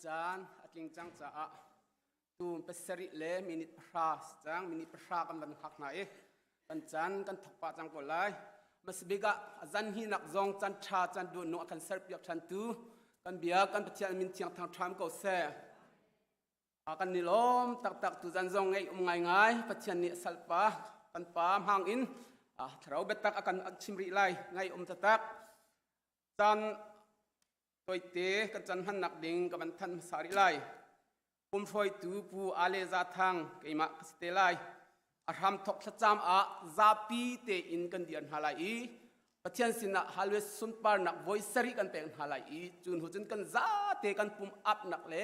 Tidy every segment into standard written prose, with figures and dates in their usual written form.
จานอักลิงจังจ้าตูนเปสริเลมินิพราสจังมินิพรากันบันหักไหนกันจันกันถกปะจังก็ไลมาสบิกะจันหินักจงจันชาจันดูนุกันเสพยักชันตูกันเบียกันปะเทียนมินเทียงทางทรามก็เสกันนิลมตักตูจันจงไงไงปะเทียนนิสัลปะกันปามหางอินเราเบตักakanชิมริไลไงตักจันตัวเตะกันจันหันนักดิ่งกับมันทันสาริไลปุ่มฟอยตูปูอาเลซาทางกิมะสเตไลอารามทกจามซาปีเตอินกันเดียนฮาไลปะเทียนสินะฮัลเวสุนปาร์นัก voice สริกันเป็นฮาไลจุนหุจุนกันซาเตกันปุ่มอัพนักเล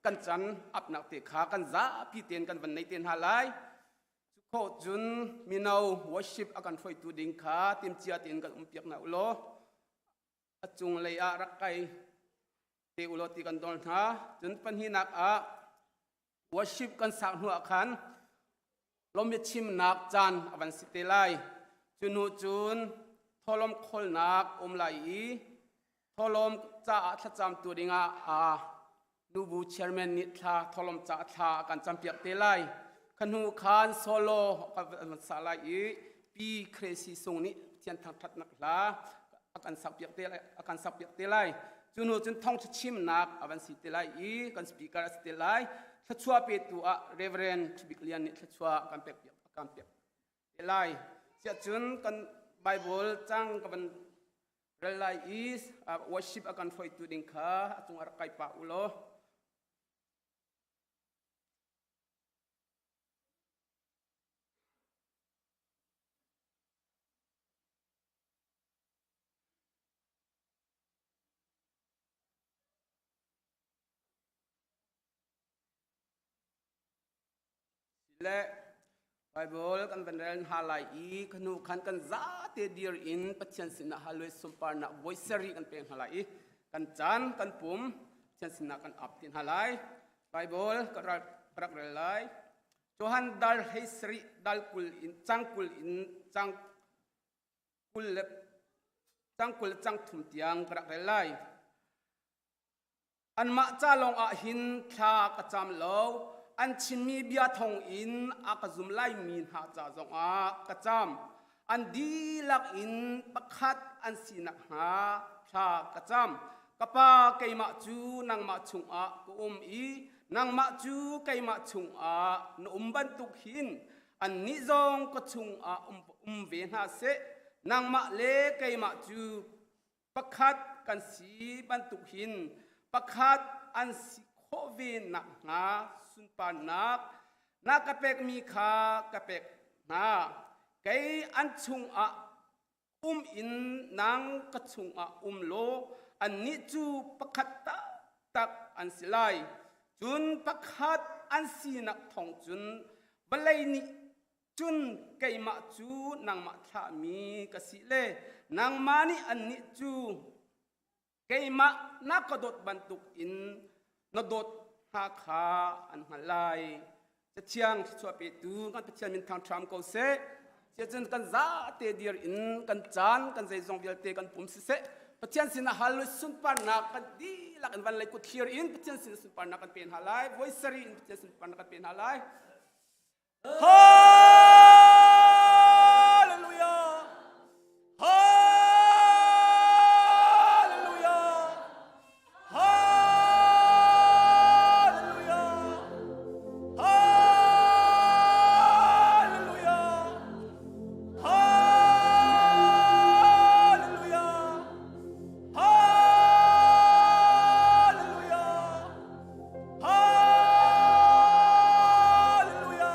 กันจันอัพนักเตขากันซาปีเตนกันวันในเตนฮาไลสุโคจุนมีนาว worship อากันฟอยตูดิ่งขาติมเจียเตนกันเปียกนาอุโลจุงเลยรักไกเตอุโลติกันดอนฮะจนปัญหานักworship กันสักหัวขันลมยชิมนักจันอวันสิเตไลจุนหูจุนทอลมคอลนักไลทอลมจ่าทัดจำตัวดิ่งนูบูเชอร์แมนนิทาทอลมจ่าทากันจำเปียกเตไลขันหูขันโซโลกันสาไลปีเครซีทรงนี้เทียนทางทัดนักลาakan sapyak telai juno jun thong chim nak avan si telai kan speaker telai thachua pe tu reverend biklian ni thachua kan pek telai sia jun kan bible chang kan relai is worship akan foi tu ding kha atung ar kai pa uloและไบเบิลกันเป็นเรื่องฮาไลขนูขันกันซาเตเดียร์อินปัจจัยสินะฮาลวยสมปาร์นัก voice รีกันเป็นฮาไลกันจันกันปุ่มปัจจัยสินะกันอัพตินฮาไลไบเบิลก็รักเรลัยโจฮันดัลเฮสรีดัลกุลอินจังกุลจังทุ่มเตียงรักเรลัยอันมาจ้าลงหินทากระจำโลอันชินมีเบียทองอินอากาซุมไลมีนหาจาจงกระจำอันดีลักอินปักขัดอันสีนักหาชากระจำกะปาไกมาจูนางมาชุงกุมนางมาจูไกมาชุงนุ่มบันตุกหินอันนิจงก็ชุงเวนหาเสนางมาเลไกมาจูปักขัดกันสีบันตุกหินปักขัดอันสีโคเวนักหาสุนปานักกะเป็กมีขากะเป็กไกอันชุงอินนางกะชุงโลอันนี้จูปักขัดตักอันสิไลจุนปักขัดอันสีนักทองจุนบะไลนี่จุนไกมาจูนางมาทามีกะสิเลนางมานี่อันนี้จูไกมานักกระโดดบรรทุกอินนดดหาขาอันหันไลจะเชียงชัวเปตูกันเชียงมินทางทรัมก็เส เจ้าจนกันจ้าเตเดียร์อินกันจานกันใจจงเดียร์เตกันปุ่มสิเสปะเทียนสินะฮัลโหลสุนปานักกันดีลักกันวันเลยกุดเทียร์อินปะเทียนสินะสุนปานักกันเป็นฮัลไลไวสรีอินปะเทียนสุนปานักกันเป็นฮัลไลฮาเลลูยาฮาเลลูยาฮาเลลูยาฮาเลลูยาฮาเลลูยาฮาเลลูยาฮาเลลูยา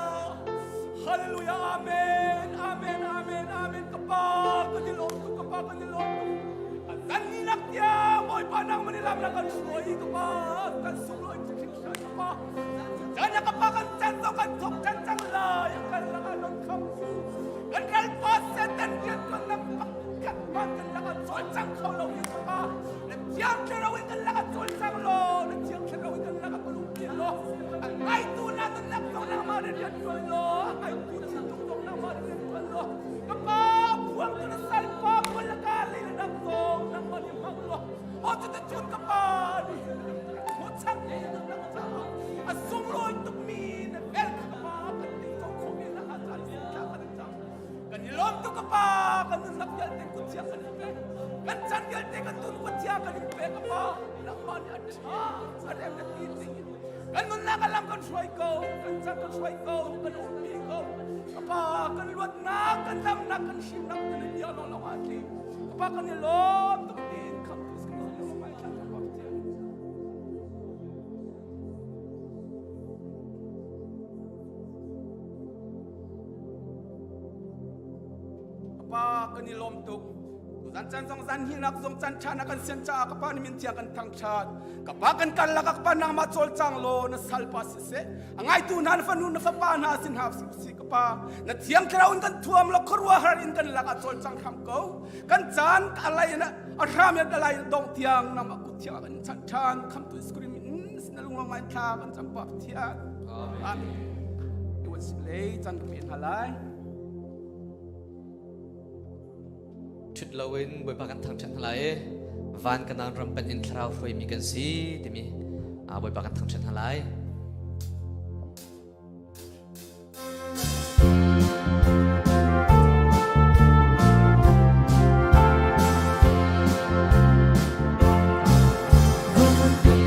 ฮาเลลูยาอาเมนอาเมนอาเมนอาเมนkapag kanilong kapag kanilong kan ninak dia boy panang manilam na kan suloy kapag kan suloy siya kapag kanya kapag kan tanto kan tok kan tanglay kan langanon kampu kan kalpas setan dia kan kan man kan lakan sol sang kholo ni kapag nagtiang kerawin kan lakan sol sang lo nagtiang kerawin kan lakan kulungin lo ay tunatan lang tong namarin yan lo ay tunatan tong namarin yan lo kapag buwang tunasal pa wala kali na nagtong namarin lo o tutatun kapag mutsang niya ng nagtang asung lo itong minabel kapag kanitong kumin na katalis ka kanitang kanilom to kapag kanunap yalte kutsya kanipé kansan yalte kantun kutsya kanipé kapag naman at siya sa rem na titingin kanun na kalam kan suway ko kansan kan suway ko kanumpi ko kapag kanluwat na kandam na kansinap na niya lolongati kapag kanilom tumitin kampus ka lolongay ka kapag tiyan kapag kanilom to zan chan song zan hinak zong chan chan akan sian cha kapag nimin tiang kan tang chat kapag kan kalakak pa nang matsol chang lo na salpa sise angay tunan fanun na fapan ha sin hap si kapag na tiang kraun kan tuam lo korwa harin kan lakat sol chang kham ko kan chan alay na aram ya dalay dong tiang na makutya kan chan chan kham tu scream sinalung lo mai tha kan champa tiang amen it was lay chan pin halaiชุดลาวินบอยปากันทางฉันอะไรวันกันนานรำเป็นอินทราวรวยมีกันสิที่มีบอยปากันทางฉันอะไร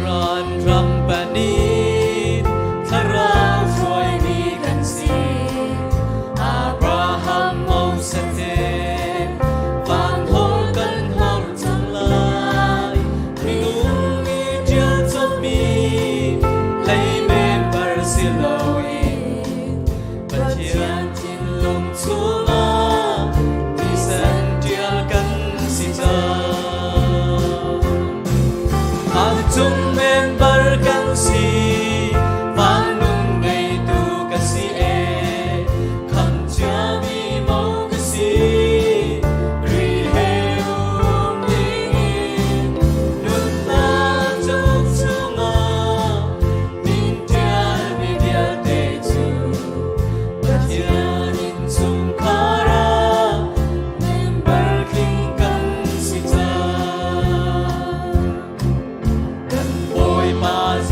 ร้อนรำเป็นอินทราวรวยมีกันสิอับราฮัมโมเสเต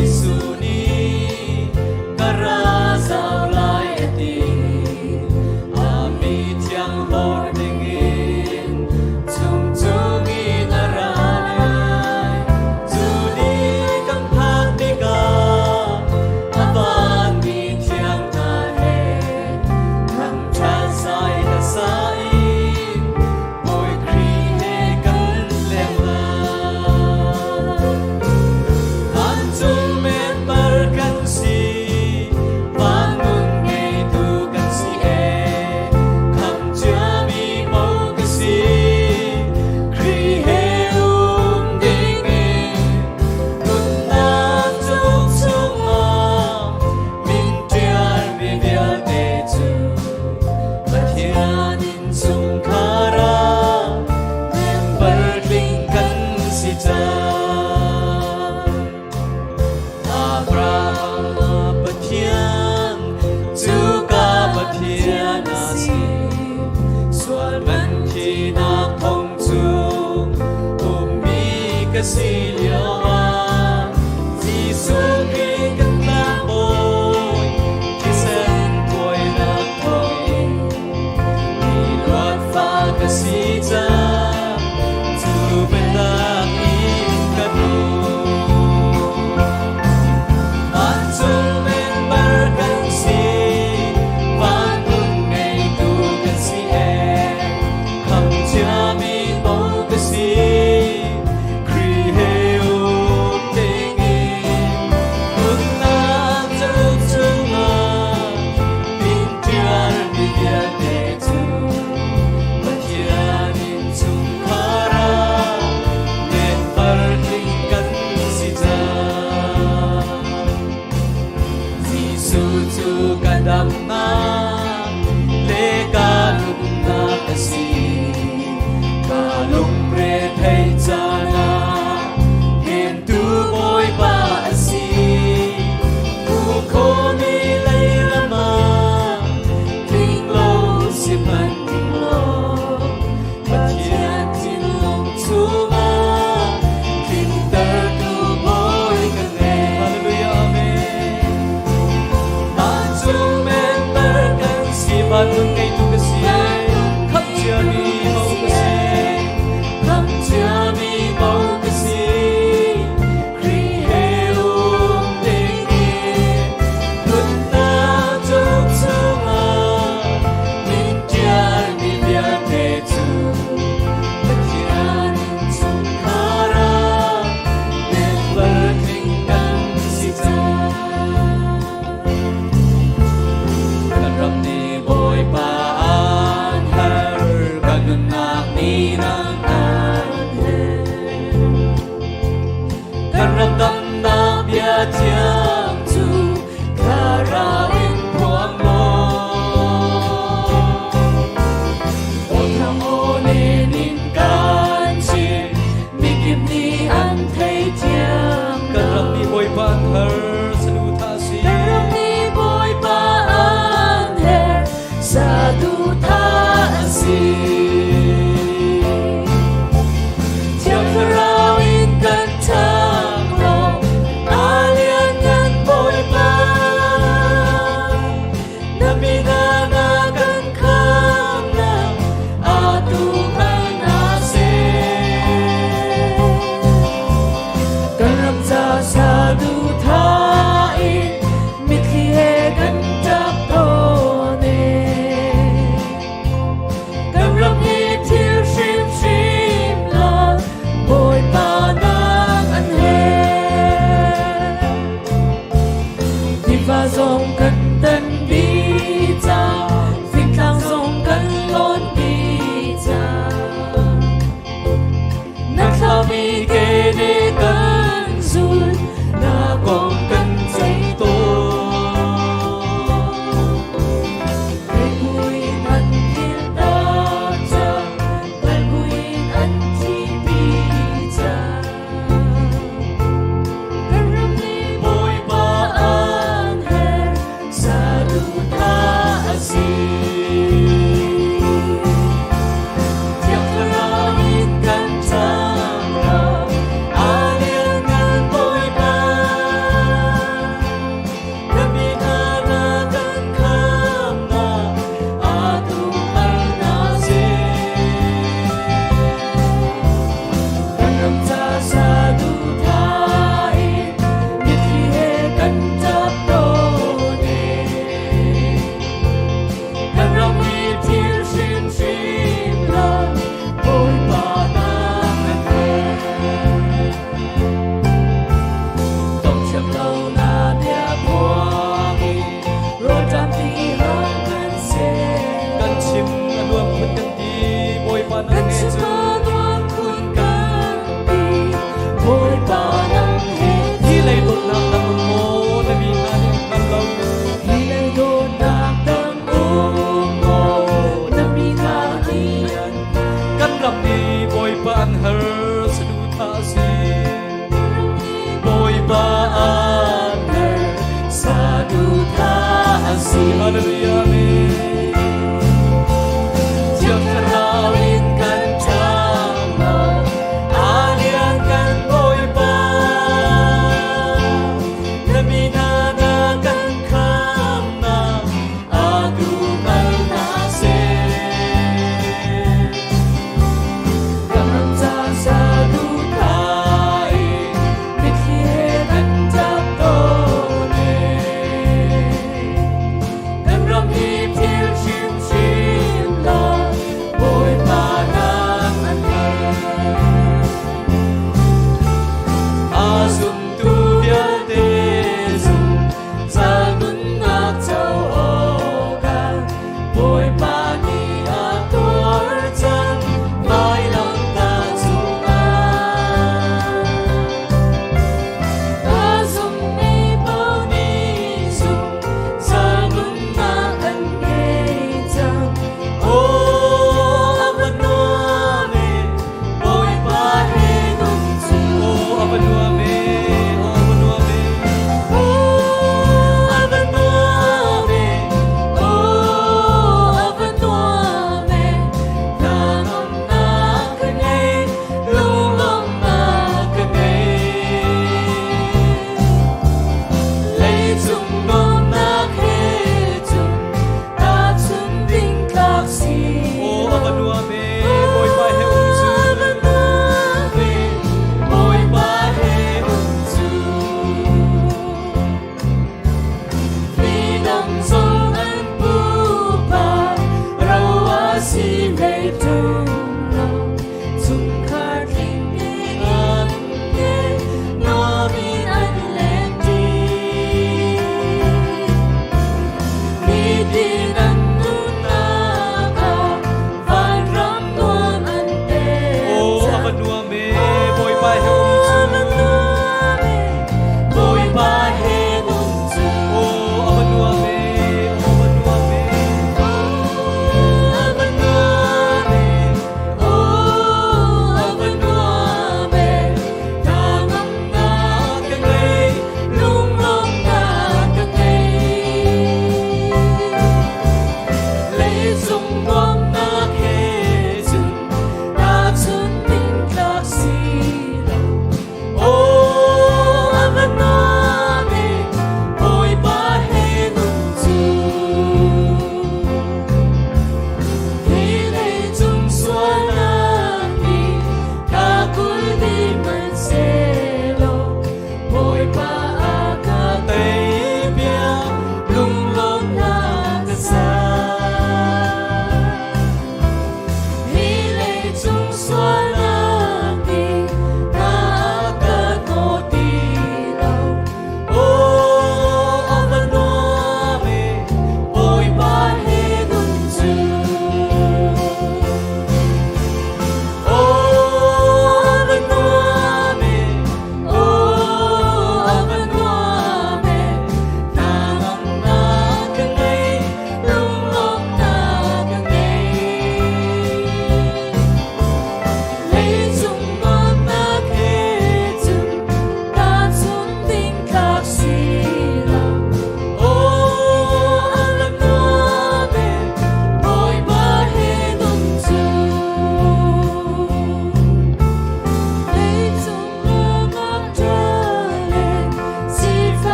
Yesu ni ban har sanu tha si Karam ni boy pa an her sadu tha si Tiang harau in kan tham lo alian kan boy pa Namina na kan kham na atu kan na se Karam za sadu tha in mit khi he kan tap to ne Karam hi thiêu shim shim la boy pa nang an he Đi va dòng kan tan bi cha Phim thang dòng kan lon bi cha Na khao mi ke ne kan zun Na kong kan say to Kai buin an hin ta cha Kai buin an thi bi cha Karam ni boy pa an her sadu tha si Tiang harau in kan tham lo alian kan boy pa Namina na kan kham na atu kan na se Karam cha sadu tha in mit khi he kan tap to ne Karam hi thiêu shim shim la boy pa nang an he Tông chậm lâu na bia buông Rồi tam ti hang kan se kan chim anuam khun kan ti boy pa na Kan he chim chu anuam khun kan ti boy pa nang he hi lei dot na tam mo na mi na ni nam lo Hi lei do nak tam mo Namina ni kan ram ni boy pa an har sanu tha si boy pa an har sadu tha si hallelujah amen Tiang harau in kan tham lo alian kan boy pa Namina na kan kham na atu kan na se Karam cha sadu tha in mit khi he kan tap to ne Karam hi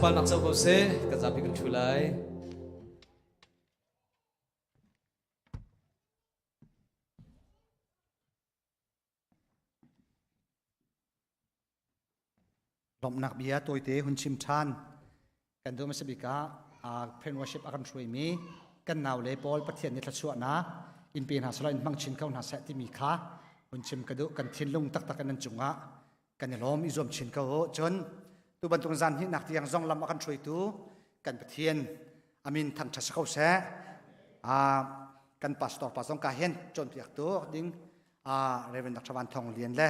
Pumhnak zo ko se ka zapi kan thulai Pumhnak bia toite hun chim than kan do masabika pen worship akan thrui mi kan naw le pol pathian ni thachua na in pin ha sala in mang chin kau na sa ti mi kha hun chim kadu kan thin lung tak tak kan chunga kan lom i zom chin kau chon tu ban tung zan hi nak tiang zong lam akan thrui tu kan pathian amin thang thas kau se kan pastor pasong ka hen chon tiak tu ding reverend dr van thong lian le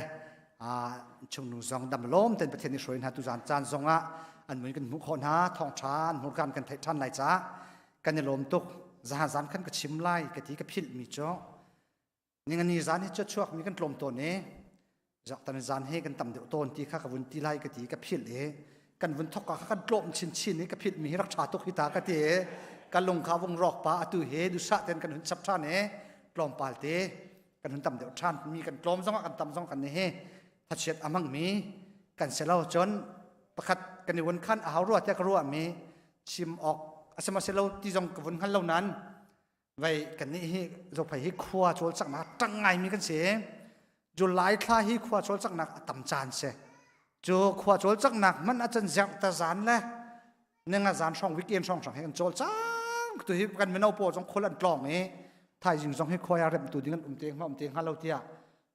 chung nu zong dam lom ten pathian ni hroin ha tu zan chan zonga an mun kan mu khon ha thong chan mu kan kan thai than lai cha kan lom tuk za zan kan ka chim lai ka ti ka phil mi cho ning ani zan hi chuak mi kan tlom to ne jak tan zan he kan tam de ton ti kha ka vun ti lai ka ti ka phil e kan vun thok ka kan tlom chin chin ni ka phil mi rak tha tok hi ta ka ti kan lung kha wong rok pa atu he du sa ten kan hun chap than e tlom pal te kan hun tam de than mi kan tlom zonga kan tam zong kan ne he tha chet amang mi kan selo chon pakhat kan ni won khan a haw ro te ka ro mi chim ok asama selo ti jong ka vun khan lo nan vai kan ni hi zo phai hi khua chol chak na tang ngai mi kan se jo lai kha hi khua chol chak nak tam chan se jo khua chol chak nak man a chan jak ta zan le nenga zan song weekend song sang he kan chol chang tu hi kan menau po jong kholan tlong e thai jing jong hi khoya rem tu ding teng ha lo tia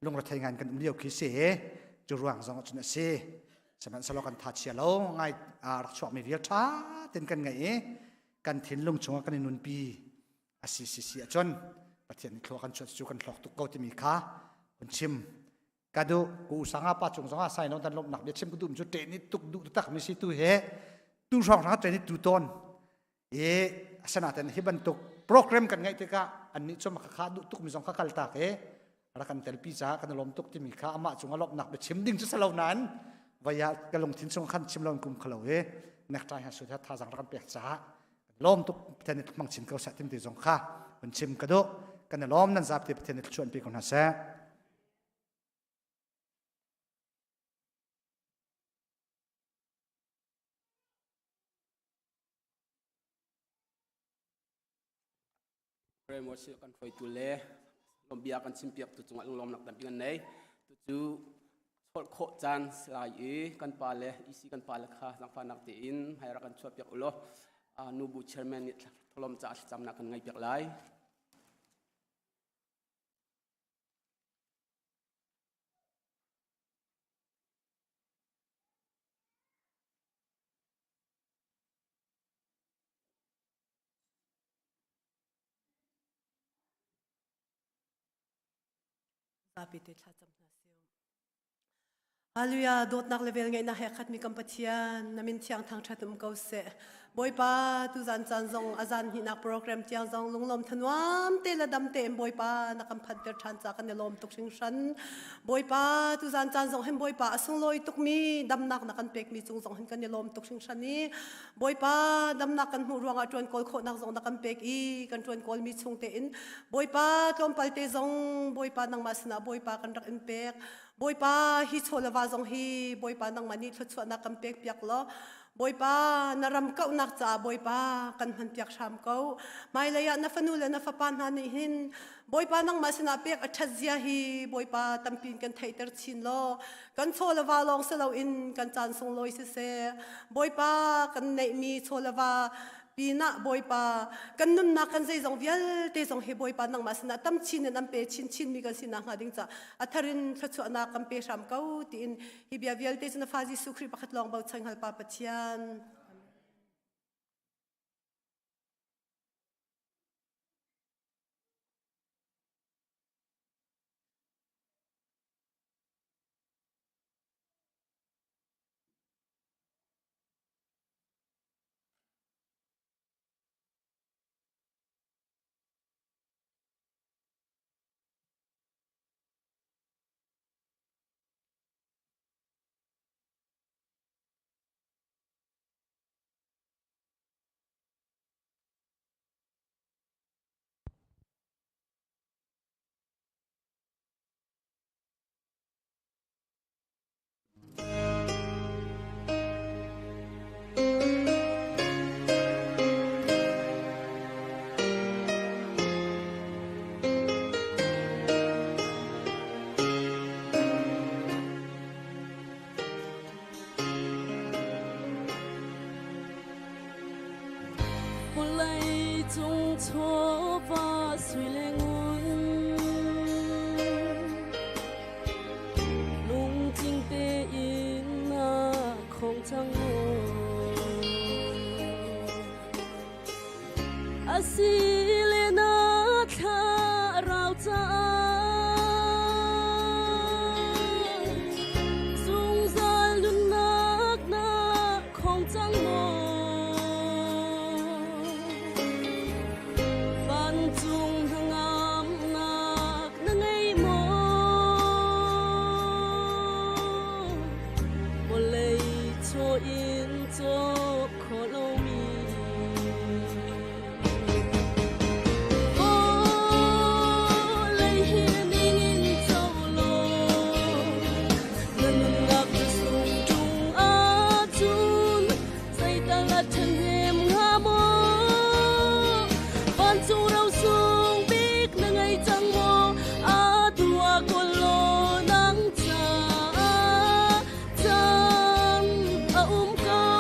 lung ra thai ngan kan liu khi se jo ruang jong chuna se saman salo kan tha chia lo ngai rak chok mi vial tha ten kan ngai e kan thin lung chunga kan nun pi asi chon pathian ni thlo kan chu kan thlok tu ko ti mi kha hun chim kadu ku sanga pa chung zonga sai no dan lom nak be chim ku dum chu te ni tuk du tak mi si tu he tu rong ra te ni tu ton e asana ten hiban tuk program kan ngai te ka an ni chom kha du tuk mi zong kha kal ta ke ra kan tel pi cha kan lom tuk ti mi kha ama chunga lop nak be chim ding chu salo nan vaya kalong thin chung khan chim lon kum khalo he nek tai ha su tha tha jang ra kan pek cha lom tuk ten ni mang chin ko sa tim ti zong kha hun chim ka do kan lom nan zap ti ten ni chuan pi kon ha sa Pray worship kan foi tu le lom bia kan chim piak tu chunga lom nak tam pi kan nei tu chu chol kho chan sai e kan pa le isi kan pa le kha sang fa nak ti in hai ra kan chua piak ulo nu bu chairman ni tholom cha cham nak kan ngai piak lai Zapite thatam na siu. Hallelujah, dot nak level ngai na hekat mi kampatian namin tiang thang thatum kau se. Boy pa tu zan chan zong azan hi nak program tiang zong lunglom thanwam te la dam te boy pa nakam phat ter than cha kan lom tuk sing shan. Boy pa tu zan chan zong hem boy pa asung loi tuk mi dam nak nakan pek mi chung zong hen kan lom tuk sing shan ni. Boy pa dam nak kan hu ruanga tuan kol kho nak zong nakan pek I kan tuan kol mi chung te in. Boy pa tlom pal te zong boy pa nang masna boy pa kan rak in pek. Boy pa hi chola wa zong hi boy pa nang mani thot chwa nakam pek piak lo boy pa naram kau nak cha boy pa kan han piak sham kau mai la ya na fanula na fa pan han hin boy pa nang masina pek athazia hi boy pa tampin kan theiter chin lo kan chola wa long selo in kan chan song loi se boy pa kan nei mi chola wa pina boy pa kan nun na kan zai zong vial te zong he boy pa nang masna tam chin an pe chin mi kan sina nga ding cha atharin thachu na kam pe sham kau ti in hi bia vial te chna faji sukri pakhat long bau changhal pa pachian chung cho va suy lên lung chính tê in na không chẳng ngô asi lên na tha rau cha dung ra lun nak na không chẳng ngô chung thang am nak na ngay mo bo lei cho in cho khó lâu mi ô lei hiền in châu lo nan ngạc sung chung a chun say ta là thân em ha mo ban chu rau sung biết na ngày chẳng mo a tua con lo nắng cha chẳng a câu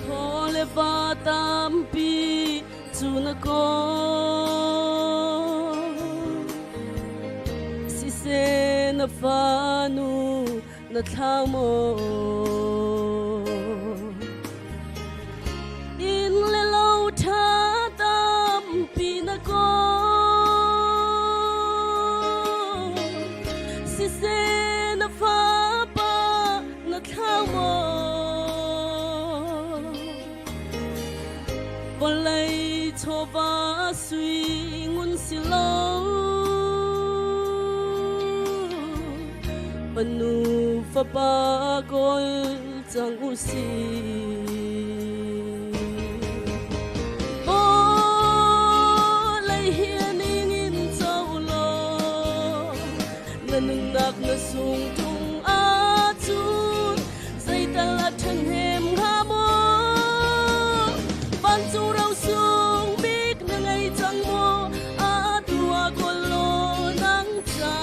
khó le va tam pi chu na con se na fa nu na thao mo in le lâu tha tam pi na ko si se na fa pa na thao mo bon lei cho va suy ngun si lâu panu fa pa gol chang u si bo lai hian in châu lo nan nak na sung tung a chun sai ta la thân hem ha mo ban chu rau sung biết na ngày chẳng mo a tua gol lo nang cha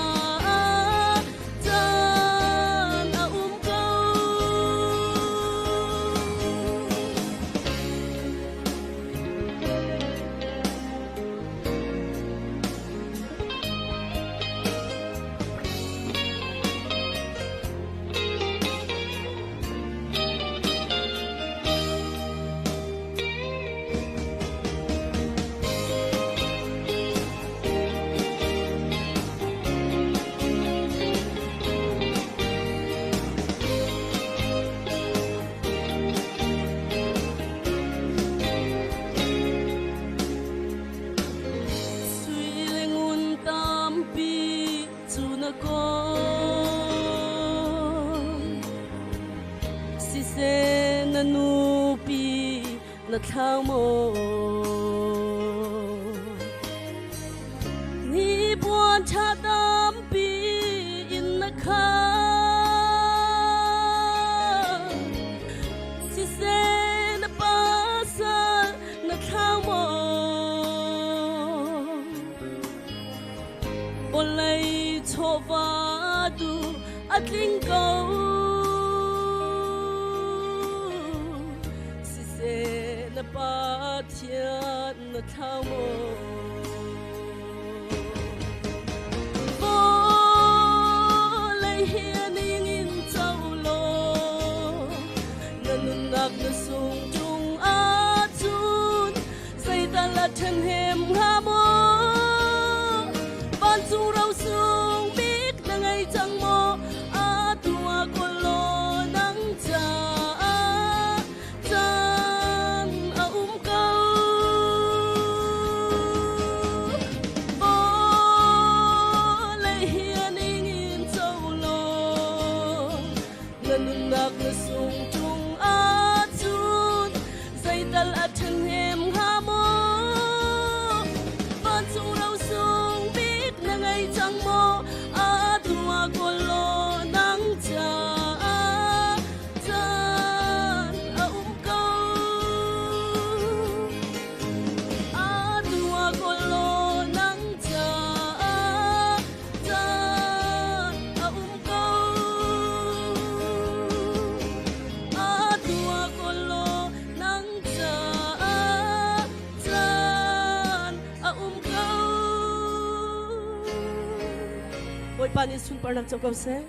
na nu pi na thao mo ni buồn cha tam pi in na kha si se na pa sa na thao mo bon lei cho va du atling go na pa thian na thao mo bo lai hian in châu lo nan nak na sung chung a chun sai ta la thân hem ha mo ban chu rau sung biết na ngày chẳng mo a tua con lo nắng cha nak na sung chung a chun sai dal a thân hem ha mo ban chu rau sung biết na ngày chẳng mo a tua con lo nắng cha chan a câu a tua con lo nắng cha boy pan in sun Pumhnak chong kau se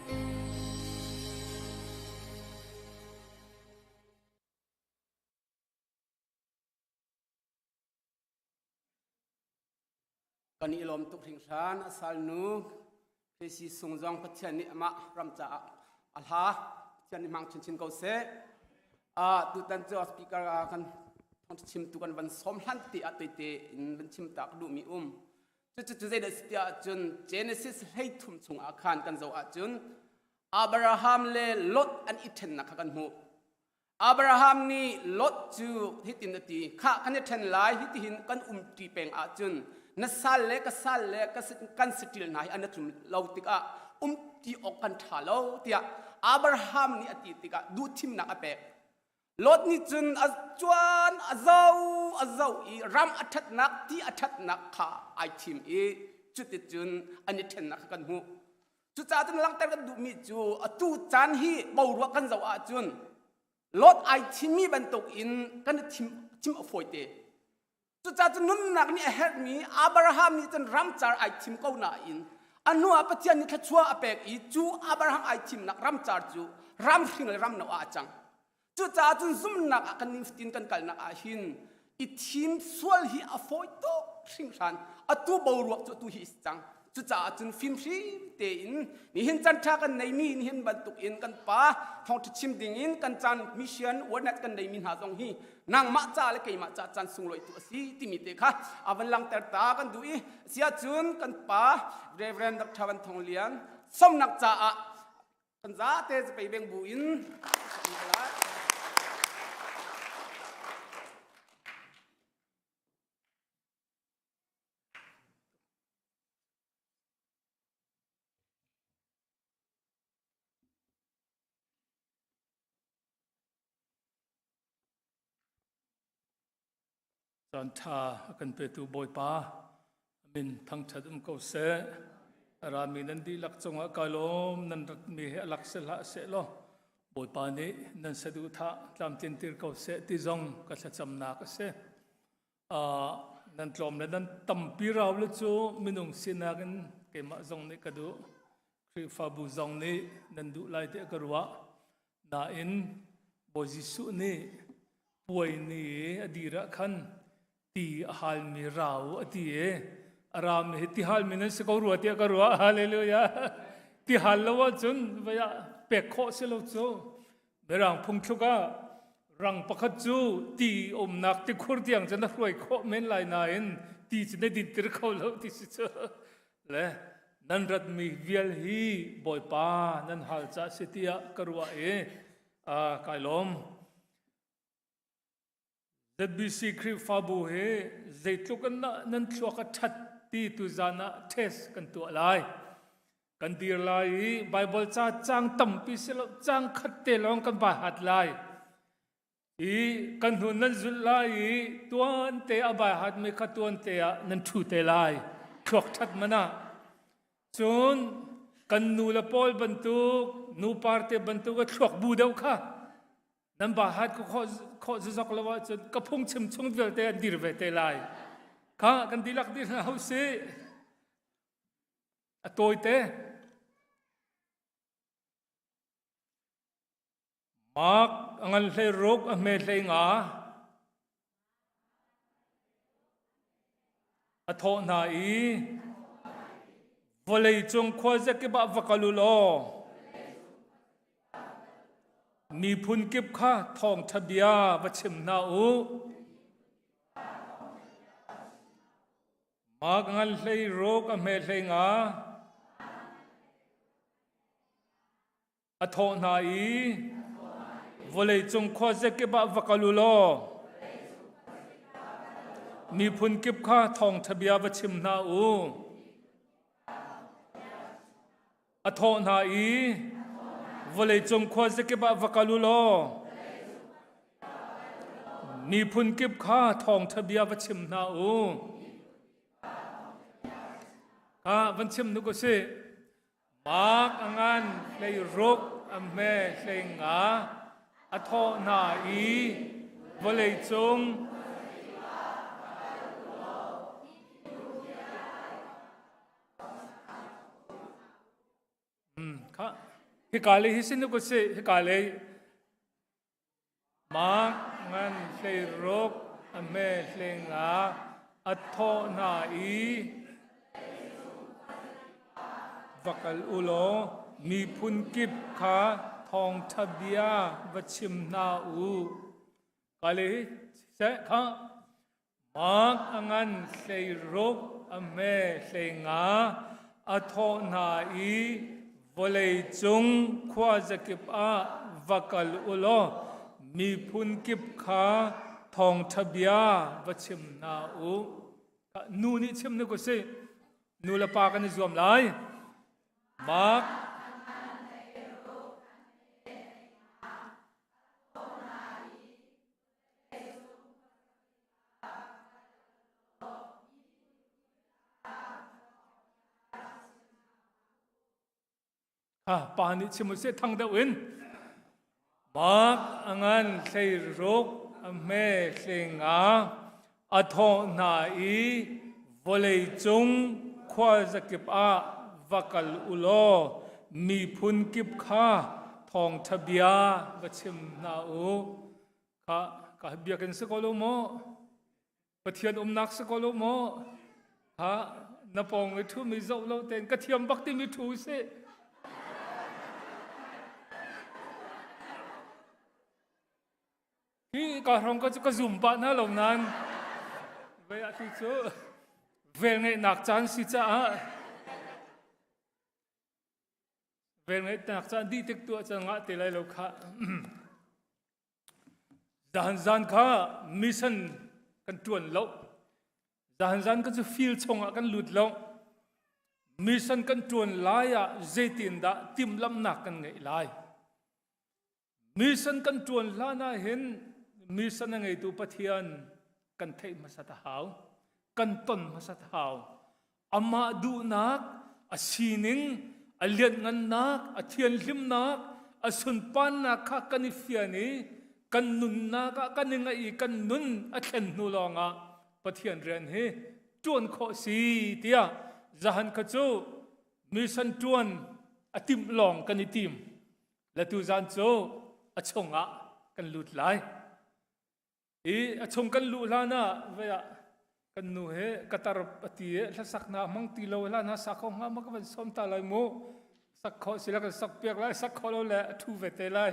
kan ilom tuk thing san asal nu pesi sungjong pathian ni ama ramcha alha chian ni mang chin chin ko se tu tan jo speaker kan thong chim tu kan ban som hlan ti atoite in ban chim tak du mi chu zai da stia chun Genesis hei thum chung akhan kan zo a chun Abraham le Lot an iten na kan mu Abraham ni Lot chu hitin ti kha kan iten lai hitin kan ti peng a chun na sal le ka kan sitil nai anatum lautika ti okan thalo tia Abraham ni ati tika du thim na ape Lot ni chun chuan azau I ram athat nak ti athat nak kha ai thim I chuti chun ani then nak kan hu chu cha chun lang tar kan du mi chu atu chan hi bawru kan zo a chun Lot ai thim mi ban tok in kan thim afoite chu cha chun nun nak ni aher mi Abraham ni chun ram char ai thim ko na in anu apatian ni thachua apek I chu Abraham ai thim nak ram char chu ram hring ram no a chang chu cha chun zum nak kan ning tin kan kal nak a hin I thim swal hi a foi to hring ran atu bawruak chu tu hi chang chu cha chun film te in ni hin chan tha kan nei mi ni hin ban tuk in kan pa thong thi chim ding in kan chan mission wonat kan nei min ha jong hi nang ma cha le ke ma cha chan sung loi tu si ti mi te kha awan lang ter ta kan du I sia chun kan pa reverend dr Thawan Thong Lian som nak cha a kan za te pe beng bu in San tha kan pe tu boy pa min thang chat ko se ra mi nan di lak chonga kalom nan rat mi lak se la se lo boy pa ni nan se du tha tlam tin tir ko se ti zong ka sa cham na ka se nan tlom le nan tam pi raw le chu minung sina kan ke ma zong ni ka du khri fa bu zong ni nan du lai te ka ruwa na in boy jisu ni puai ni adira khan ti hal mi raw ati aram he ti hal min se ko ru ati ka ru hallelujah ti hal lo chun baya pe kho se lo chu berang phung thuka rang pakhat chu ti nak ti khur tiang chen na roi kho men lai na in ti chen din tir kho lo ti si chu le nan rat mi vial hi boy pa nan hal cha sitia karwa kailom ZBC Krip Fabu he Zaitlukan nan tluaka chat ti tu zana test kan tu alai kan dir lai Bible cha chang tampi selo chang khatte long kan ba hat lai kan hun nan zul lai tuan te abai hat me khatuan te nan thu te lai thlok that mana chun kan nu la pol bantuk nu parte bantuk ka thlok bu deu kha nan ba hat ko kho zok lawa chun ka phung chim chung vel te dir ve te lai kha kan dilak dir hau se atoi te mak angal hle rok a me hle nga atho na I volei chung khwa za ke ba vakalu loมีพุนกิบข้าทองทะเบียวัชิมนาอูมากงันเลยโรกอเมเลยงาอโทนาอีวเลยจงควาเจกิบะวกาลุโลมีพุนกิบข้าทองทะเบียวัชิมนาอูอโทนาอีวเลยจงควาเจกิบะวกาลุโลมีพุนกิบข้าทองทะเบียวัชิมนาอูวันชิมนุกสิมากงานเลยรกอเมเลยงาอโทนาอีวเลยจง hikale hisin ko se hikale mak ngan hlei rok ame hlenga atho na I vakal ulo mi phun kip kha thong thabia vachim na u kale se kha mak angan hlei rok ame hlenga atho na I volei chung khwa zakip a vakal ulo mi phun kip kha thong thabia vachim na u nu ni chim ne ko se nu la pa kan zuam lai mak pa ni chim se thang da win mak angan hlei rok ame hlenga atho na I volei chung khwa zakip a vakal ulo mi phun kip kha thong thabia vachim na u ka biakin se kolo mo pathian nak se kolo mo ha napong thu mi zo lo ten ka thiam bakti mi thu se hi ka rong ka zoom pa na lo nan ve a ti chu ve ngai nak chan si cha a ve ngai nak chan di tek tu cha nga te lai lo kha zan kha mission kan tuan lo zan ka chu feel chong a kan lut lo mission kan tuan lai a zetin da tim lam nak kan ngai lai mission kan tuan la na hin mission ngai tu pathian kan thei masat hau kan ton masat hau ama du nak asining alian ngan nak athian lim nak asun pan na kha kanifiani kan nun na ka kaninga I kan nun athen nu longa pathian ren he tuan kho si tia zahan kha chu mission tuan atim long kan itim la tu zan chu achonga kan lut lai achong kan lu la na veya kan nu he katar ati la sakna mang ti lo la na sakho nga ma ka som ta lai mo sakho sila kan sak pek lai sakho lo le thu vete lai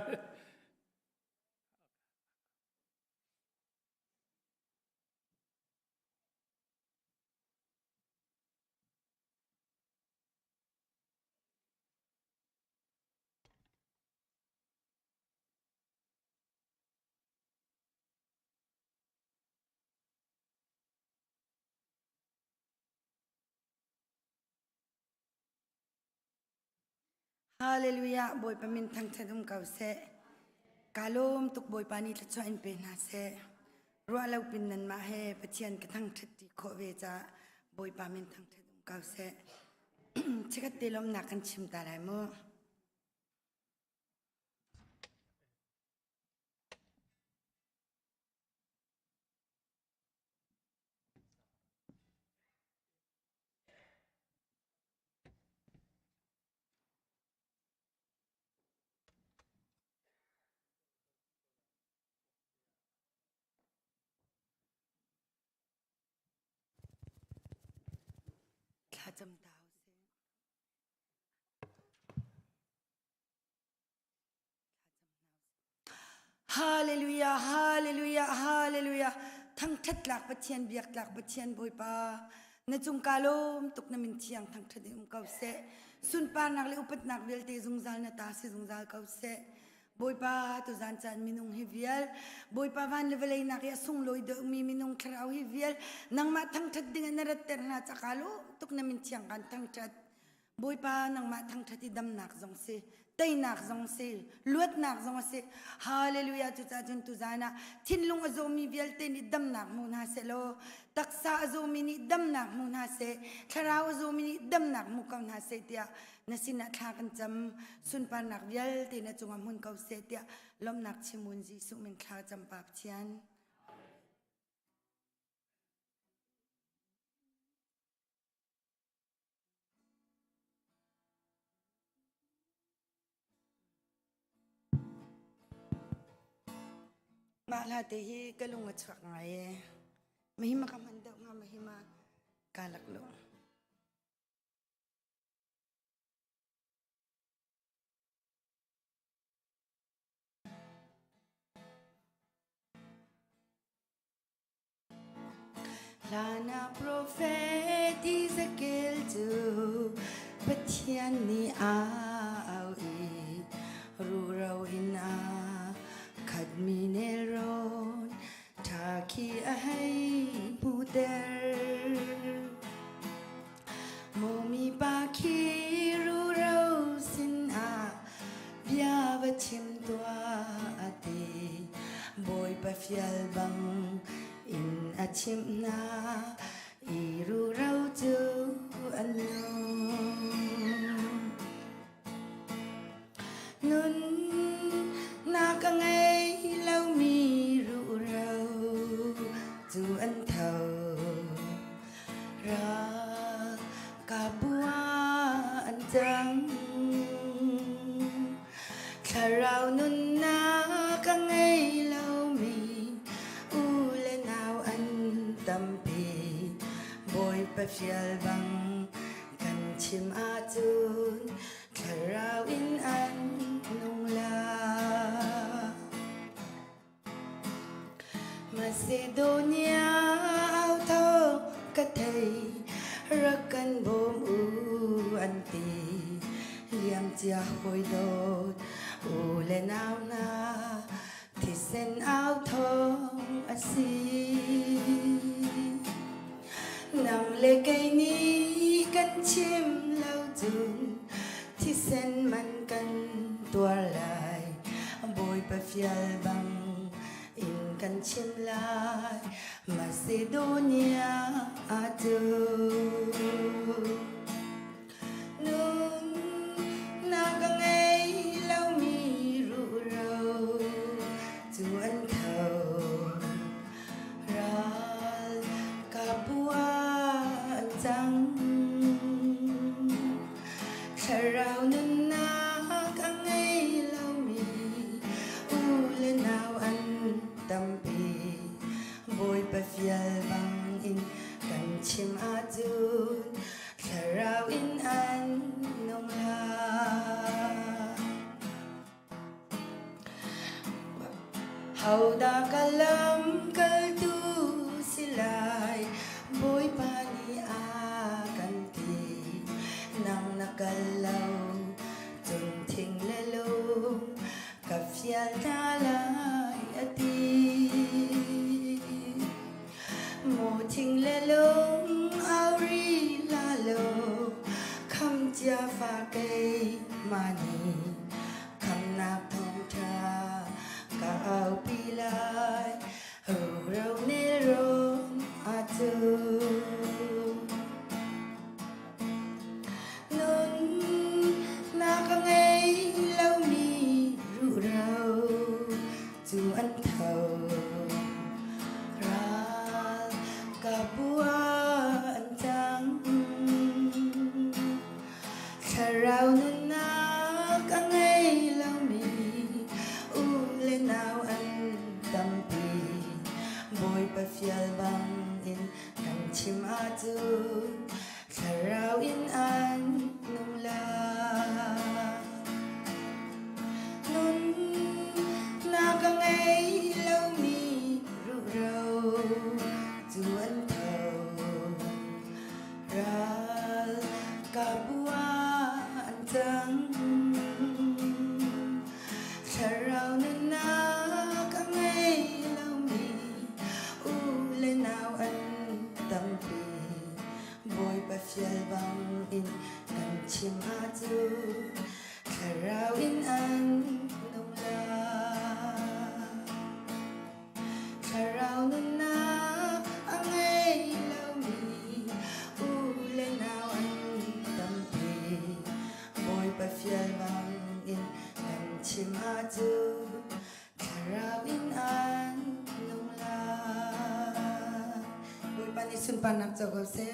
Hallelujah, boy pamin thang thadum kau se kalom tuk boy pani la cho in pe na se ro lau pin nan ma he pachian ka thang thati kho ve cha boy pamin thang thadum kau se chikat telom na kan chim ta lai mo cham tao se Hallelujah, hallelujah, hallelujah. Thang that lak pachian biak lak pachian boy pa na chung kalom tuk na min chiang thang thatim kau se sun pa nak le upat nak vel te zung zal na ta se zung zal kau se boy pa tu zan chan minung hi vial boy pa van le velai nak ya sung loi de mi minung khrau hi vial nang ma thang that ding na rat ter na chakalo tuk na min chiang kan thang that boy pa nang ma thang thati dam nak zong se tay nak zong se luat nak zong se hallelujah chu cha jun tu zana thinlung azomi vial te ni dam nak mun ha se lo taksa azomi ni dam nak mun ha se tharau azomi ni dam nak mu kam ha se tia nasina tha kan cham sun pa nak vial te na chungam hun kau se tia lom nak chimun ji su min kha cham pap chian Mala te hi kalunga chak ngai mahima kamanda nga mahima kalaklo Lana prophet Ezekiel tu Pathian ni au I ru rau in a khad mi ne ron tha ki a hai mu der mo mi pa ki ru rau sin a bia va chim tua a ti boy pa fial bang in a chim na I ru rau tu an nun na ka ngay lâu mi ru rau tu an thầu ra ka bua an trăng khả rau nun na ka ngay lâu mi u lên nào an tâm pi boy pa fial bang kan chim a tun khả rau in an nung la Macedonia ao thơ ka thầy rakan bom u anti liam chia khôi đốt u lên ao na thì sen ao thơ asi nang le cây ni kan chim lâu dun thì sen man kan tua lại bồi pa fial bang in kan chim lai Macedonia atu nun na ka ngay lâu mi ru rau tu an thầu ral ka bua an trăng khả rau nun na ka ngay lâu mi u lên nào an tâm pi boy pa fial bang in kan chim a tun khả rau in an nong la hầu da kalam kal tu silai boy pa ni a kan ti nang nakalaw tung ting lelo ka fial ta lai ati mo ting lelo au ri la lo kham chia pha cây mani kham na thong cha ka au pi lai hu rau ne ron atu nun na ka ngay lâu mi ru rau tu an thầu ra ka bua an trăng khả rau nun na ka ngay lâu mi u lên nào an tâm pi boy pa fial bang in kan chim a tu khả rau in an nung la nun na ka ngay lâu mi ru rau tu an thầu ral ka bua an trăng khả rau nun na ka ngay lâu mi u lên nào an tâm pi boy pa fial bang in kan chim a tu khả rau in an nung la khả rau nun na a ngay lâu mi u lên nào an tâm pi boy pa fial bang in kan chim a tu khả rau in an nung la boy pa ni sun panak cho se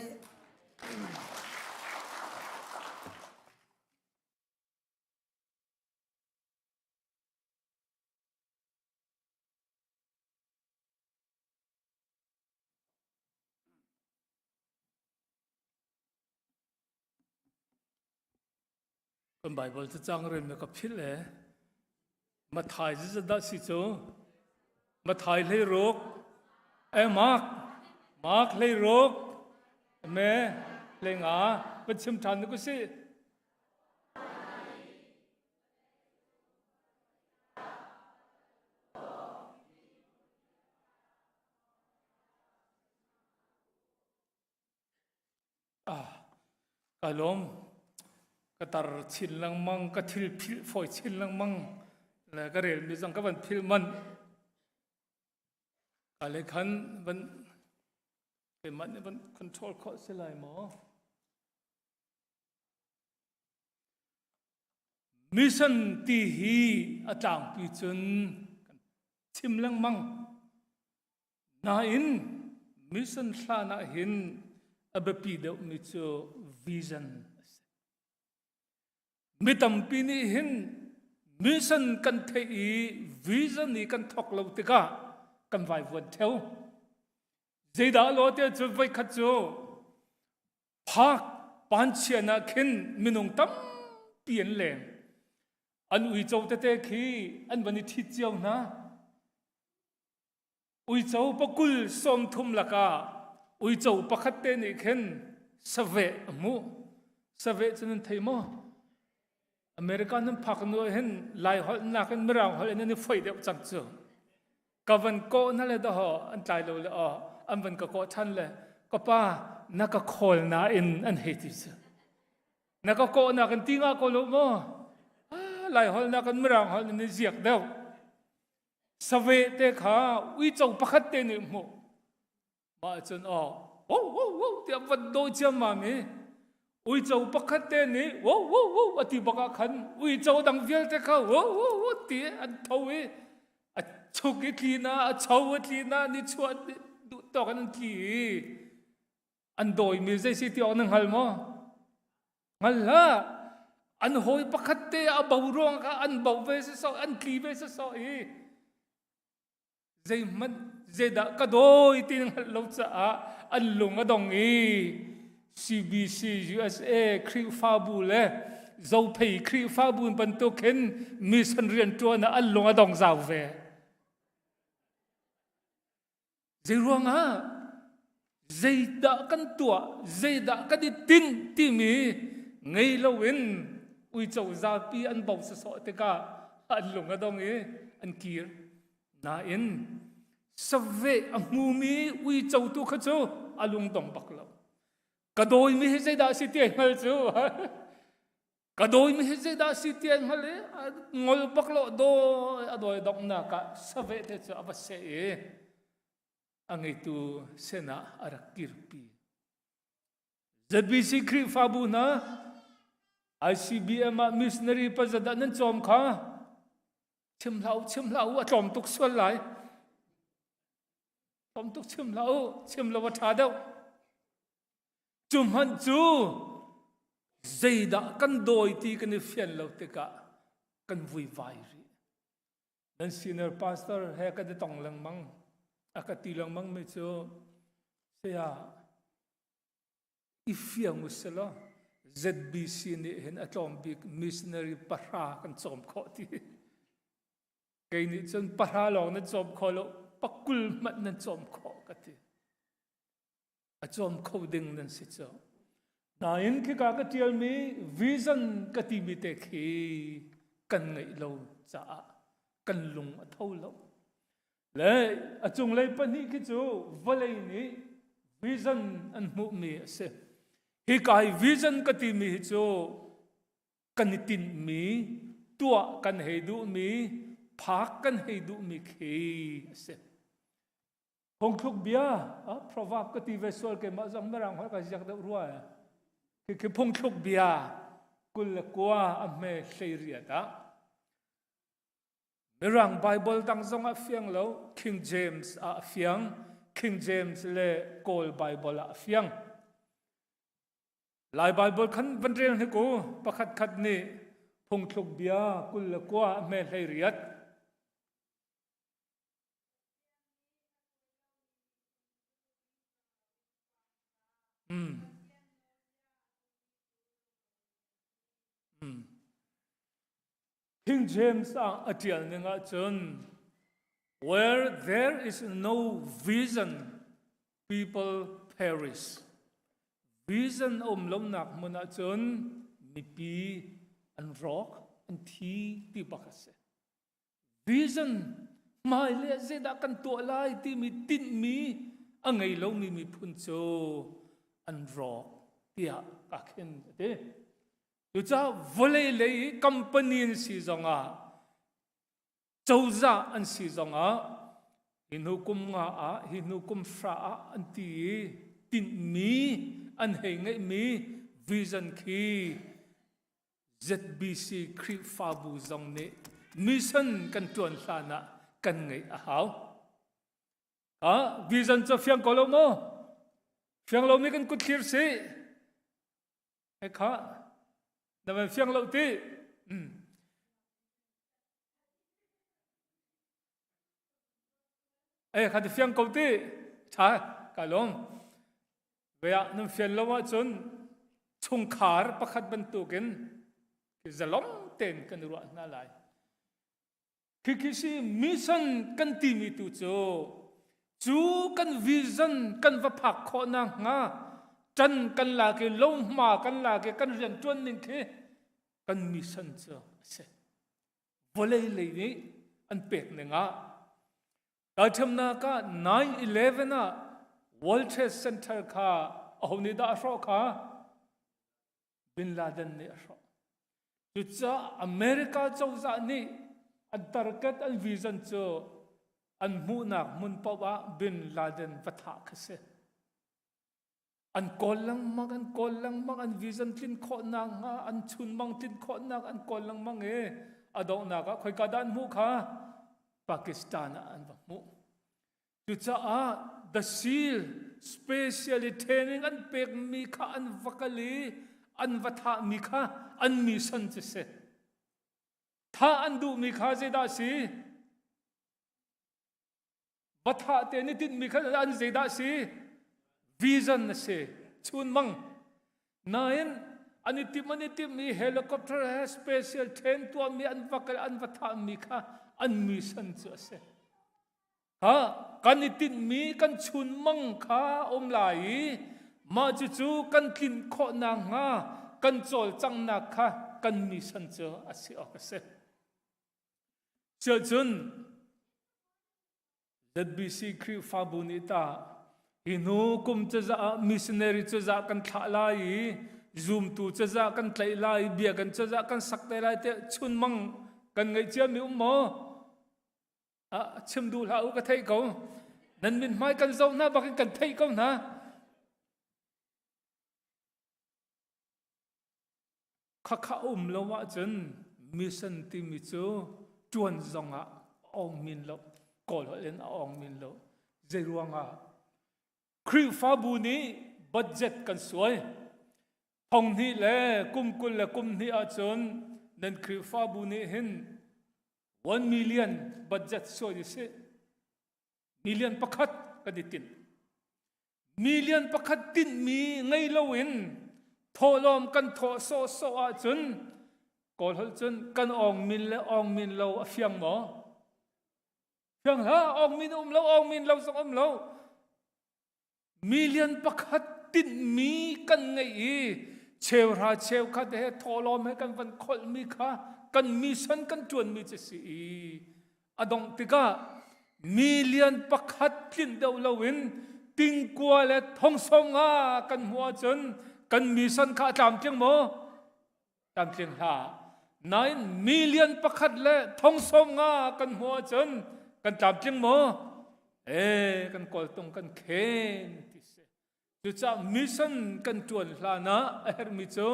kan Bible ta chang ren me ka phil le ma thai ji da si chu ma thai le rok e mak le rok me le nga pa chim than ko si kalom katar chin lang mang ka thil phil foi chin lang mang la ka rel mi jang ka ban phil man ale khan ban ke man ban control kho se lai mo mission ti hi atang pi chun chim lang mang na in mission thla na hin abapi deuh mi chu vision mi tampi ni hin mission kan thei vision ni kan thok lo tika kan vai vot theo zeida lo te chu vai khat chu phak pan chiana khin minung tam pian le an ui chau te khi an bani thi chiao na ui chau pakul som thum laka ui chau pakhat te ni khen save mu save chun thei mo America nan phak no hen lai hol na kan mirang hol ni foi de chang chu kavan ko na le da ho an tai lo le an van ka ko than le ko pa na ka khol na in an he ti chu na ka ko na kan tinga ko lo mo lai hol na kan mirang hol ni ziak deu save te kha ui chau pakhat te ni mo ma chun ti van do cham ma me ui chau pakhat te ni ati baka khan ui chau dang vial te kha ti an thawi a chuki tlina a chau tlina ni chuan to kan ki an doi mi zai si ti on hal mo ngal la an hoi pakhat te a baurong ka an bau ve se so an kli ve se so zai man zai da ka doi tin lo cha an lung a dong CBC USA Kri Fabu le Zau Pei Kri Fabu ban to ken mission rian to na an long adong zau ve zirong zeida kan tua zeida ka di tin ti mi ngei lo win ui chau za pi an bau sa so te ka an long adong an kir na in save amumi ui chau tu kha chu alung dong baklo kadoi mi hezai da si tian hal chu kadoi mi hezai da si tian hal ngol baklo do adoi dok na ka save te chu abase angai tu sena arakirpi ZBC Kri Fabu na ICBM missionary pa zada nan chom kha chim lau a chom tuk swal lai chom tuk chim lau tha deu chum han chu zeida kan doi ti kan fian lo te ka kan vui vai ri dan senior pastor he ka de tong lang mang akati lang mang me chu sia ifiang muselo ZBC ni hen atom big missionary para kan chom kho ti kai ni chon para lo na chom kho lo pakul mat na chom kho ka ti a chom coding nan si cho na in ki ka ka tial mi vision ka ti mi te khi kan ngai lo cha kan lung a thau lo le a chung lei pa ni ki chu valei ni vision an mu mi se hi kai vision ka ti mi chu kan tin mi tua kan he du mi phak kan he du mi khi se Hong Kong bia proverb ka ti visual ke ma jang marang hol ka jak da ruwa ke Hong Kong bia kul kwa ame khairia da merang Bible tang zong a fiang lo King James a fiang King James le Call Bible a fiang lai Bible khan van rel he ko pakhat khat ni Hong Kong bia kul kwa ame khairia King James ang atial ni nga chun, where there is no vision, people perish. Vision lom nak mo na chun, mipi an rock an thi ti bakase. Vision mai le zeda kan to lai ti mi tin mi angai lo mi puncho an rock tia kakhen de. Tu cha volei le company si zonga chauza an si zonga hinukum nga a hinukum fra a anti tin mi an hei ngai mi vision ki ZBC Creep Fabu zong ne mission kan tuan sana kan ngai a hau vision cho fiang kolo mo fiang lo mi kan kut clear se ai kha naman fiang lo ti ai kha fiang ko ti cha kalom veya nam fiang lo wa chun chung khar pakhat ban tu ken ki zalom ten kan ru na lai kisi mission kan ti mi tu chu kan vision kan va phak kho na nga chân kan la ke lo ma kan la ke kan rian tuan ning ke kan mission cho se volei le ni an pek ne nga ta tham na ka 9/11 na World Trade Center ka ahoni da ro ka Bin Laden ni ro chu cha America chau za ni an target an vision cho an mu nak mun pa ba Bin Laden patha khase an kolang mang an vision tin kho na nga an chun mang tin kho na an kolang mang e adong na ka khoi ka dan mu kha Pakistan an ba mu chu cha the seal specially training an pek mi kha an vakali an vatha mi kha an mission che se tha an du mi kha je da si vatha te ni tin mi kha an je da si vision na se chun mang nain anitip mi helicopter has special train to mi an vakal an vatha mi kha an mission cho se ha kanitin mi kan chun mang kha om lai ma chu kan kin kho na nga kan chol chang na kha kan mission cho asi ok se chun ZBC Crew Fabunita hinu kum chaza missionary chaza kan thalai zoom tu chaza kan tlailai bia kan chaza kan sakte lai te chun mang kan ngai chia mi mo chim du lau ka thei ko nan min mai kan zo na ba kan thei ko na kha lo wa chen mission ti mi chu chuan zonga ong min lo kol len ong min lo zeruanga Crew Fabu ni budget kan suai hong ni le kul le kum ni a chon nan Crew Fabu ni hin 1 million budget so ni se million pakhat kaditin million pakhat tin mi ngai lowin tholom kan tho so a chun kol hol chun kan ong min lo a fiang mo fiang ha ong min lo song lo million pakhat tin mi kan ngai cheu kha de tholom he kan van khol mi kha kan mission kan tuan mi che si adong tika million pakhat tin deuh lowin ting kwa le thong songa kan hua chun kan mission kha tam tling mo tam tling ha 9 million pakhat le thong songa kan hua chun kan tam tling mo kan kol tong kan khen chu cha mission kan tuan hla na her mi chu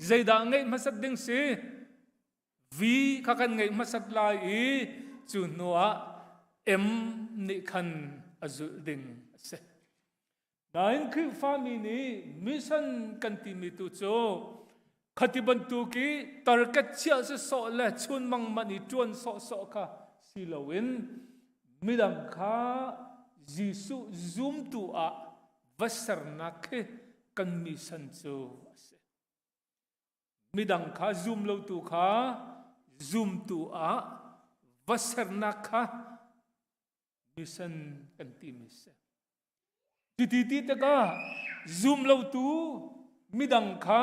zeida ngai masat ding si vi kha kan ngai masat lai chu noa em ni khan azul ding se dain khi family mission kan ti mi tu chu khati ban tu ki target chia se so le chun mang mani tuan so kha silowin midam kha jisu zoom tu a vasarnak kan mission chu midang kha zoom lo tu kha zoom tu a vasarna kha mission kan ti mission ti ta ka zoom lo tu midang kha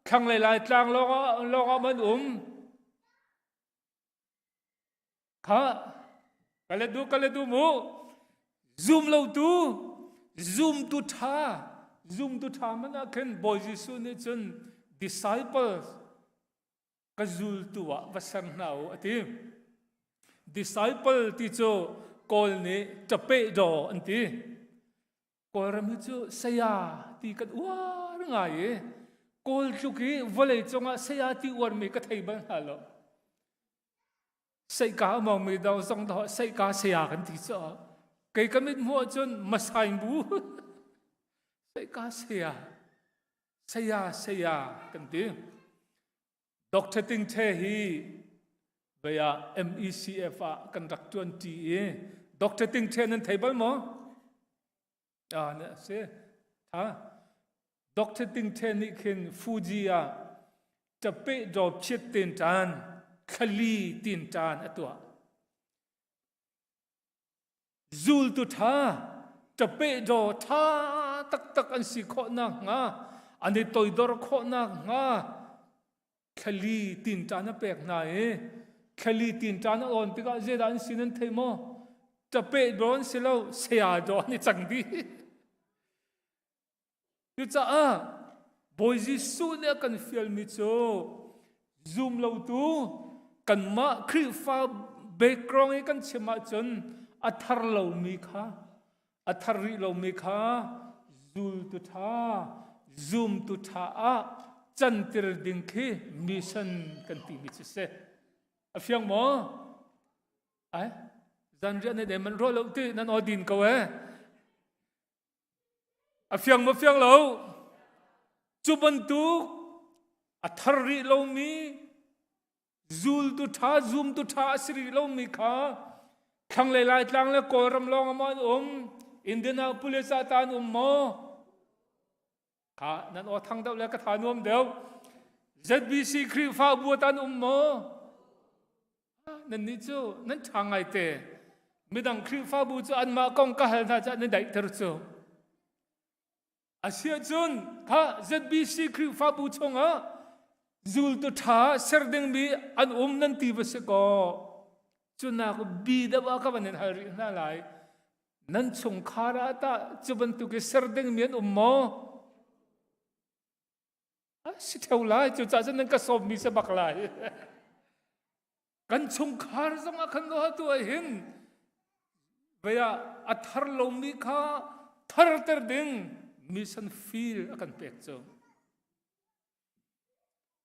khang lai tlang lo man kha kale du mu zoom lo tu zoom tu tha mana khen boy jisu ne chun disciples ka zul tu wa vasang nau ati disciple ti cho kol ne chape do anti kol ram chu saya ti kan wa ngai e kol chu ki vale chonga saya ti war me ka thai ban halo sai ka mong mi dau song do sai ka saya kan ti cho kai kamit mo chun masai bu sai ka saya kan ti Dr. Ting The hi via MECF kan rak 20 Dr. Ting The nan table mo ne se ha Dr. Ting The ni khin Fuji chape job chit tin tan khali tin tan atwa zul tu tha chape jo tha tak an si kho na nga ani toidor kho na nga khali tin tan na pek na khali tin tan on ti ka je dan sinan themo chape don silo sia do ni changdi tu cha boy jisu ne kan fiel mi cho zoom lo tu kan ma khri fa background kan chema chon athar lo mi kha athari lo mi kha zul tu tha zoom tu tha chan tir ding khi mission kan ti mi se afyang mo ai zan ria ne de man ro lo ti nan odin ko afyang lo chuban tu athari lo mi zul tu tha zoom tu tha sri lo mi kha khang lai tlang le ko ram long amon indina police atan mo kha nan o thang dau le ka tha nom deu ZBC khri fa bu tan mo nan ni chu nan thangai te midang khri fa bu chu an ma kong ka hal na cha nan dai ter chu asia chun kha ZBC khri fa bu chonga zul tu tha serdeng bi an nan ti ba se ko chuna ko bi da ba ka ban hari na lai nan chung khara ta chuban tu ke serdeng mian mo si theo lai chu cha chen ka sob mi se bak lai kan chung khar zong a khan no tu hin veya athar lo mi kha thar ter ding mission feel akan pek cho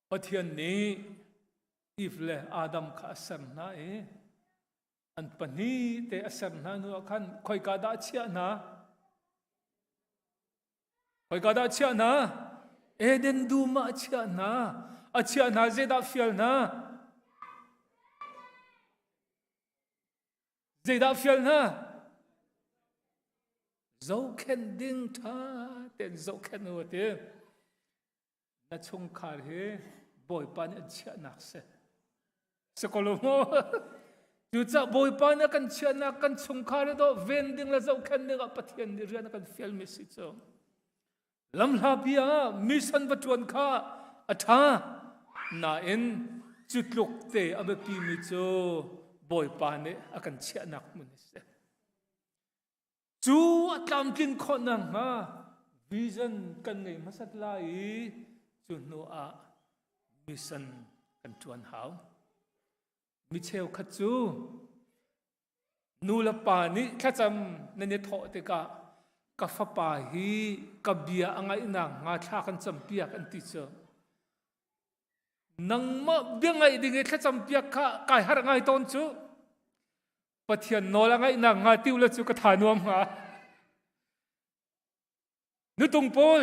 pathian ni ifle adam kha asar na an pani te asar na nu khan khoi ka da chia na eden du ma chia na zeda fial na zo khen ding tha ten zo khen no te na chung khar he boy pan chia nak se kolomo tu cha boy pan kan chia nak kan chung khar do vending la zo khen ne ga pathian ni rian kan fial mi si cho lam la pia mission batuan kha atha na en chutluk te abe pi mi cho boy pan ne akan chia nak mun se chu atlam tin kho na ha vision kan nei masat lai chu no a mission kan chuan hau mi cheu kha chu nu la pa ni kha cham ne ne tho te ka fa pa hi ka bia angai na nga tha kan cham pia kan ti cho nang ma bia ngai ding kha cham pia kha kai har ngai ton chu pathian no la ngai na nga tiu la chu ka tha nuam nga nu tung pol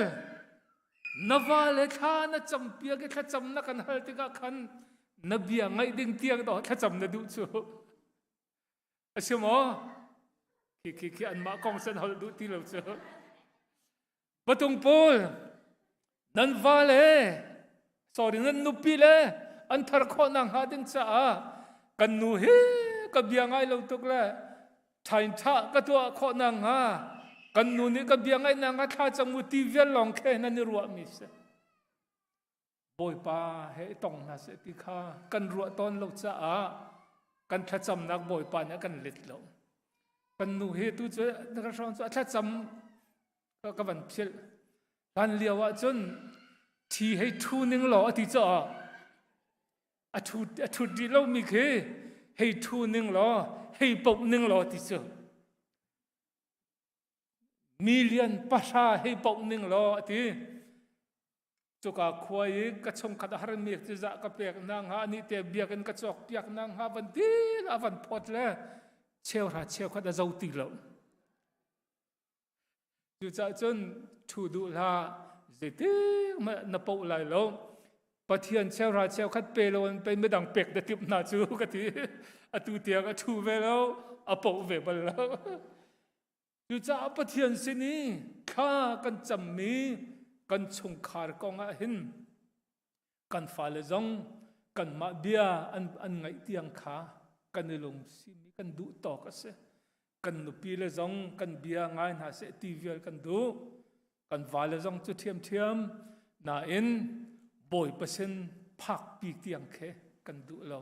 nava le tha na cham pia ke kha cham na kan hal ti ka khan na bia ngai ding tiang do kha cham na du chu asimo ki an ma kong san hol du ti lo chu patung pol nan va le sorry nan nu pi le an thar kho nang ha ding cha kan nu he ka biangai lo tuk le thain tha ka to kho nang ha kan nu ni ka biangai nang ha tha chang mu ti vel long khe na ni ruwa mi se boi pa he tong na se ti kha kan ruwa ton lo cha kan tha cham nak boi pa na kan lit lo kan nu he tu che na ron cha tha cham ka van phil dan liawa chun thi he thu ning lo ti cha a thu di lo mi khe he thu ning lo he pop ning lo ti cha million pasha he pop ning lo ti chu ka khoi ka chong khat har mi chi za ka pek nang ha ni te biakin ka chok piak nang ha van ti a van phot le cheu ra cheu khat a zo ti lo chu cha chun thu du la zeti ma na po lai lo pathian cheu ra cheu khat pe lo pe me dang pek da tip na chu ka ti a tu tia ka thu ve lo a po ve bal lo chu cha pathian sini kha kan cham mi kan chung khar kong a hin kan fa le zong kan ma bia an ngai tiang kha kan lung si mi kan du to ka se kan nu pi le zong kan bia ngai na se ti vial kan du kan va le zong chu thiam na in boi pasen phak pi tiang khe kan du lo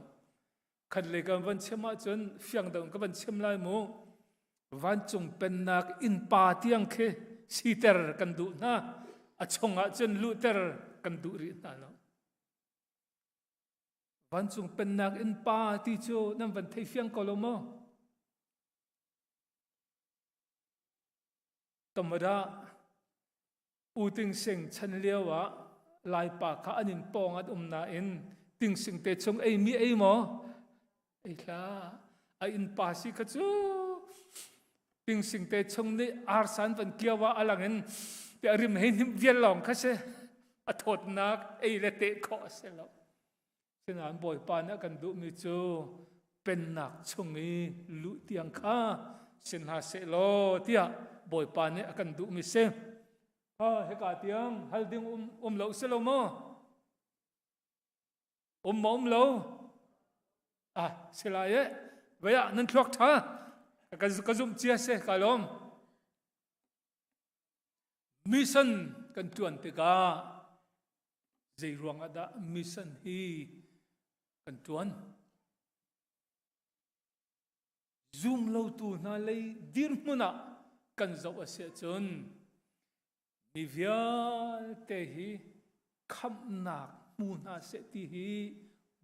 khan le kan van chema chun fiang dang ka van chem lai mo van chung pen nak in pa tiang khe siter kan du na a chonga chen luter kan du ri na lo van chung pen nak in pa ti chu nam van thei fiang ko lo mo tamara u ting sing chan lewa lai pa kha anin pong at na in ting sing te chung ei mi ei mo ei la a in pa si kha chu ting sing te chung ni ar san van kiawa alangin te rim he nim vial long kha se a thot nak ei le te kho se lo sinan boi pa na kan du mi chu pen nak chungi lu tiang kha sin ha se lo tia boi pa ne kan du mi se he ka tiang hal ding lo se lo mo lo se la ye ve ya nan thlok tha ka zum chia se ka lom mission kan tuan te ka zai ruang ada mission hi kan tuan zoom lo tu na lei dir muna kan zo ase chun mi vial te hi kham nak mu na se ti hi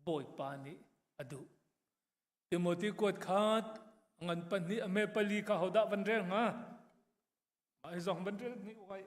boi pa ni adu Timothy kot khat ngan pan ni ame pali ka hoda van rel nga ai zong van rel ni uai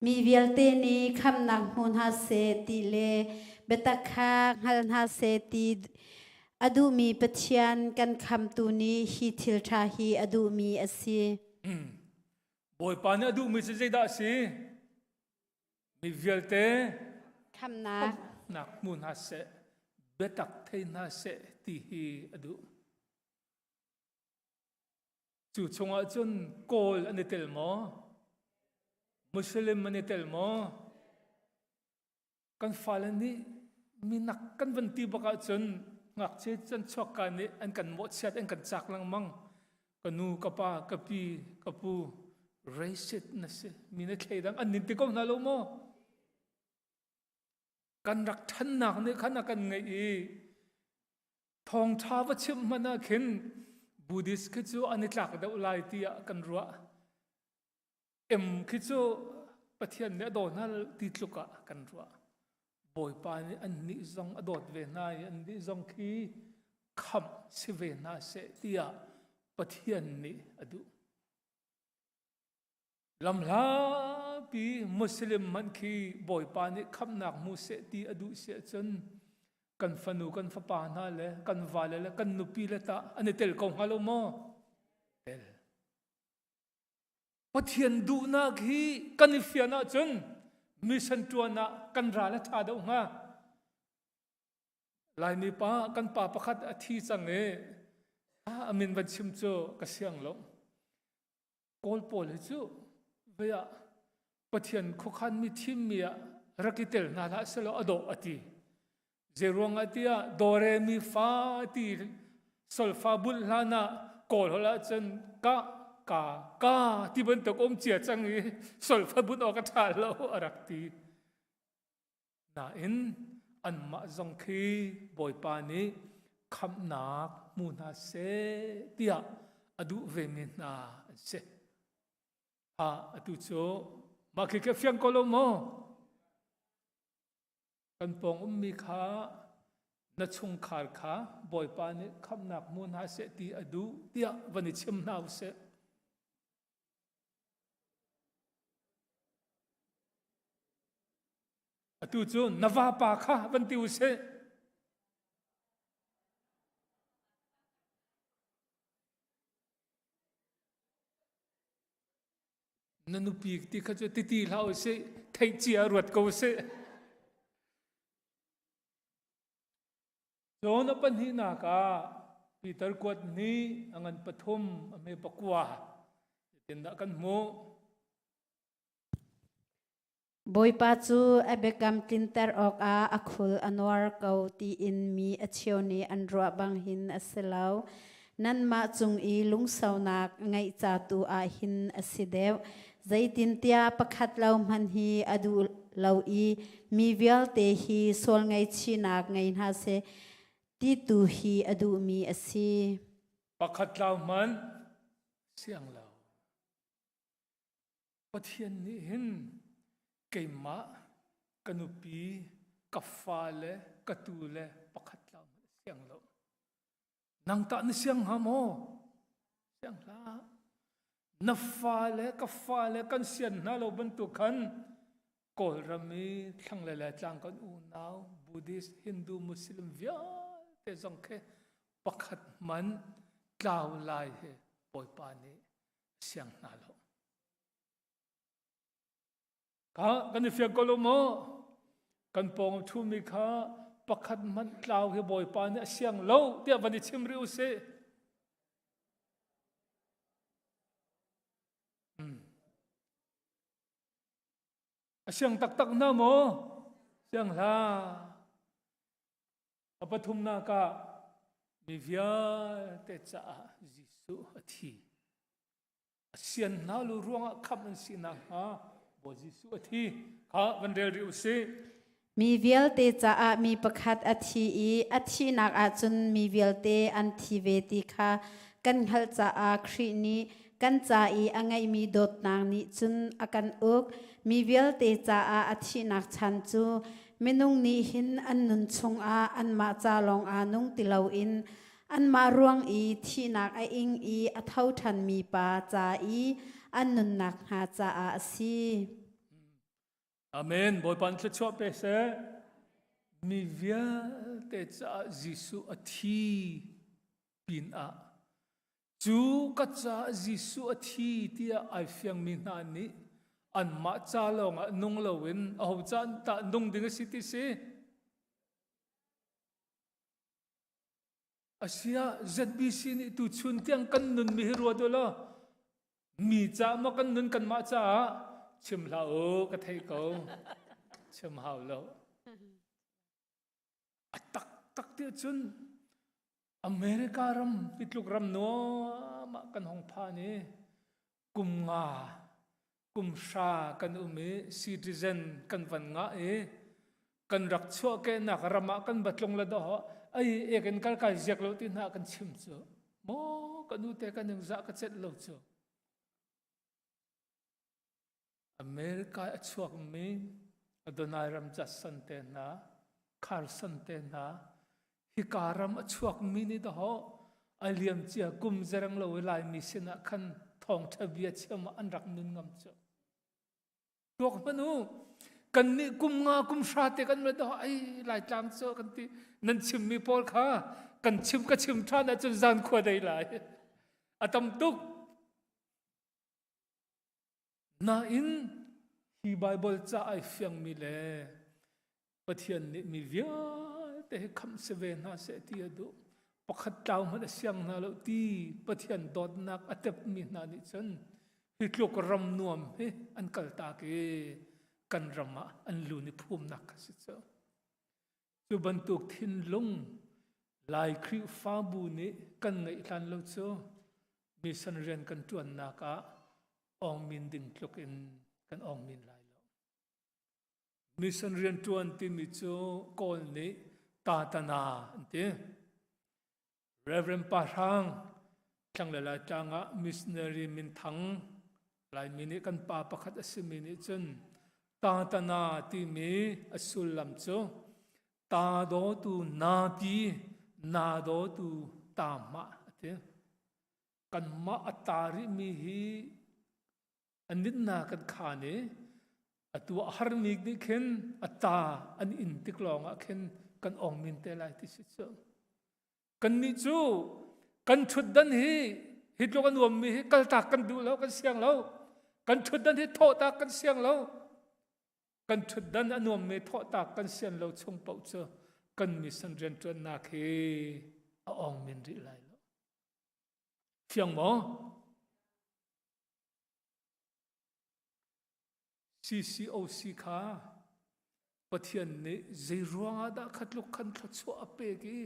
mi vialte ni kham nak hun ha se ti le betakha hal ha se ti adu mi pathian kan kham tu ni hi thil tha hi adu mi asi boi pa ne adu mi se da si mi vialte kham nak mun ha se betak thei na se ti hi adu chu chunga chun kol ani tel mo Muslim mani tel mo kan falani minak kan vanti baka chun ngak che chan chok ka ni an kan mo chat an kan chak lang mang kanu kapa kapi kapu raisit na se mina khaidang an nin te ko na lo mo kan rak than nak ni khana kan ngai i thong tha wa chim mana khin buddhist ke chu ani tlak da ulai ti kan ruwa em khichu pathian ne do na ti tluka kan ruwa boi pa ni an ni zong adot ve na an ni zong khi kham si ve na se tia pathian ni adu lam la pi muslim man khi boi pa ni kham nak mu se ti adu se chen kan fanu kan fa pa na le kan va le kan nu pi le ta ani tel ko halo mo tel ปะเทียนดูนักฮีกันนิฟิยนะจนมิสันตัวนะกันราและชาดงฮะลายมีป้ากันป่าประคัดอาทิสังเออามินบันชิมโจกเสียงลงโกลโปลจูเวียปะเทียนคุขันมีทิมเมียรักิเตลนาลาเสลอโดอติเจรวงอติยาโดเรมีฟาตีโซลฟาบุลลานะโกลฮลาจนกาที่บนตกเจียจังอีโซลฟาบุลออกทาโลอรักตีน่าอินอันมาจงคีบอยปานีคำนักมูนาเสตียอดูเวมินาเสอดูโจมาคิดแค่เฟียงโกลโมกันปองมีขาณชงขาร์ขาบอยปานีคำนักมูนาเสตีอดูเตียวันนี้ชิมนาวเสอดูโจนวาปาขาวันติวเสนันุปีกที่เขาจะตีเล่าเสไทยเจียรวดกูเสโจนปัญหานากาปีตรกวดนี้อันปฐมอเมปกว่าเต็นดักันโมบอยปาจูอเบกัมตินเตอร์ออกอาคุลอันวาร์เกาตีอินมีอเชียวนีอันรัวบังหินอเสลาวนั่นมาจงอีลุงสาวนักไงจาตูอาหินอสิเดวใจตินเตียประคัดเรามันฮีอดูเราอีมีเวลเตฮีโซลไงชีนักไงฮาเซตีตูฮีอดูมีอสีประคัดเรามันเสียงเราปะเทียนนี้เห็นเกมะกันุปีกัฟาเลกัตูเลประคัดเราเสียงเรานางตานี่เสียงฮะโมเสียงละนับฟาเลกัฟาเลกันเสียนนะเราบรรทุกกันกอลรามีทั้งหลายๆจางกันอูนาวบุดิสฮินดูมุสลิมเวียแต่จงแค่ประคัดมันกล่าวลายเหปอยปานีเสียงนาเรากันเฟียงกลโมกันปองทูมิขาประคัดมันกล่าวเหบอยปานีเสียงเราเดี๋ยววันนี้ชิมริวเซเสียงตักน้าโมเสียงลาปฐุมนากามีวิญเตจ่าจิสุอธิเสียงน่าลูร่วงคำนั้นสินะฮะบจิสุอธิข้าวันเดียวริวซีมีเวลเตจ่ามีประคัดอธิอธินักอาจนมีเวลเตอันทิเวติค่ะกันฮัลจ่าครีนี้กันจ่าอังไงมีดดนางนี้จนอากันอุกมีเวลเตจ่าอธินักชันจูเมนุงนี้หินอันนุนชงอันมาจาลองนุงติลาวอินอันมารวงที่นักอิงอัเท่าทันมีปาจาอันนุนนักหาจาสีอาเมนบอยปันจะชอบเปเสมีเวียเตจ่าจิสุอธิปินจูกัจจาจิสุอธิที่ไอเฟียงมินานี้อันมาจาลงนุ่งลวินเอาจันตานุ่งดิ่งสิติเสอาเซียจัดบิสินตุชุนเตียงกันนุนมีรัวดละมีจ้ามากันนุนกันมาจ้าชิมลาโอกระเทยเขาชิมหาวแล้วตักเตียชุนอเมริการมปิดลูกรำนัวมากันห้องพานีกุมงากุมชากันอุเมซิติเซนกันวันงากันรักชั่วแกนักรำมากันบัดลงละดอไอกันการกายเจกเราที่น่ากันชิมจ้ะโมกันดูแต่กันยังจะกันเสร็จเราจ้ะอเมริกาชั่วมีอดนายรำจัดสันเตนะคาร์สันเตนะฮิการำชั่วมีนี่ดอไอเลียมเจียกุมเจริญเราเวลามีสินะขันทองทะเบียนเชื่อมาอันรักนุนงำจ้ะตัวกันนูกันนี่กุมงากุมชาติกันมาดอไอหลายจางเจอกันที่นั่นชิมมีพอลค่ะกันชิมก็ชิมท่านอาจจะจานขวดได้หลายอาตมตุก na in hi Bible cha ai fiang mi le pathian ni mi via te kham se ve na se ti adu pakhat taw ma siang na lo ti pathian dot nak atep mi na ni chen hi tlok ram nuam he an kal ta ke kan rama an lu ni Pumhnak si cho chu bantuk thin lung lai khri fa bu ni kan ngai hlan lo cho mi san ren kan tuan na ka ong min ding tlok in kan ong min lai lo mi san ren tuan ti mi cho kol ni ta ta na ante Reverend Parang chang la changa missionary min thang lai mini kan pa pakhat asimini chun ta ta na ti mi asul lam cho ta do tu na ti na do tu ta ma ate kan ma atari mi hi anit na kan khane atu har mi ni khen ata an in tiklong a khen kan ong min te lai ti si cho kan ni chu kan thut dan hi hitlo kan wam mi hi kal ta kan du lo kan siang lo kan thut dan hi tho ta kan siang lo kan thut dan anuam me tho ta kan sian lo chung pau cho kan mi san ren tron na khe a ong min ri lai lo fiang mo CCOC kha pathian ne zeiruanga da khatluk khan thotso ape ki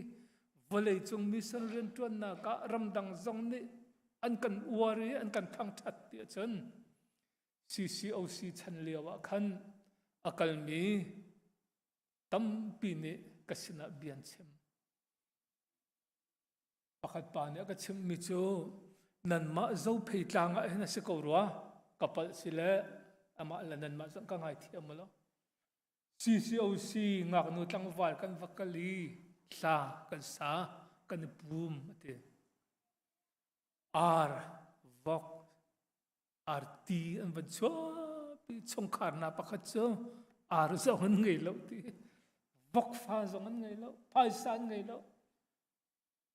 volei chung mi san ren tron na ka ramdang zong ni an kan uari an kan thang that ti chen CCOC chan lewa khan akal mi tam pi ne kasina bian chem pakhat pa ne ka chem mi chu nan ma zo phei tlang a na se ko ruwa kapal sile ama la nan ma sang ka ngai thiam lo CCOC ngak nu tlang wal kan vakali sa kan sa kan pum ate ar vok arti an van cho pi chong khar na pakhat cho ar zo han ngei lo ti vok fa zo han ngei lo phai san ngei lo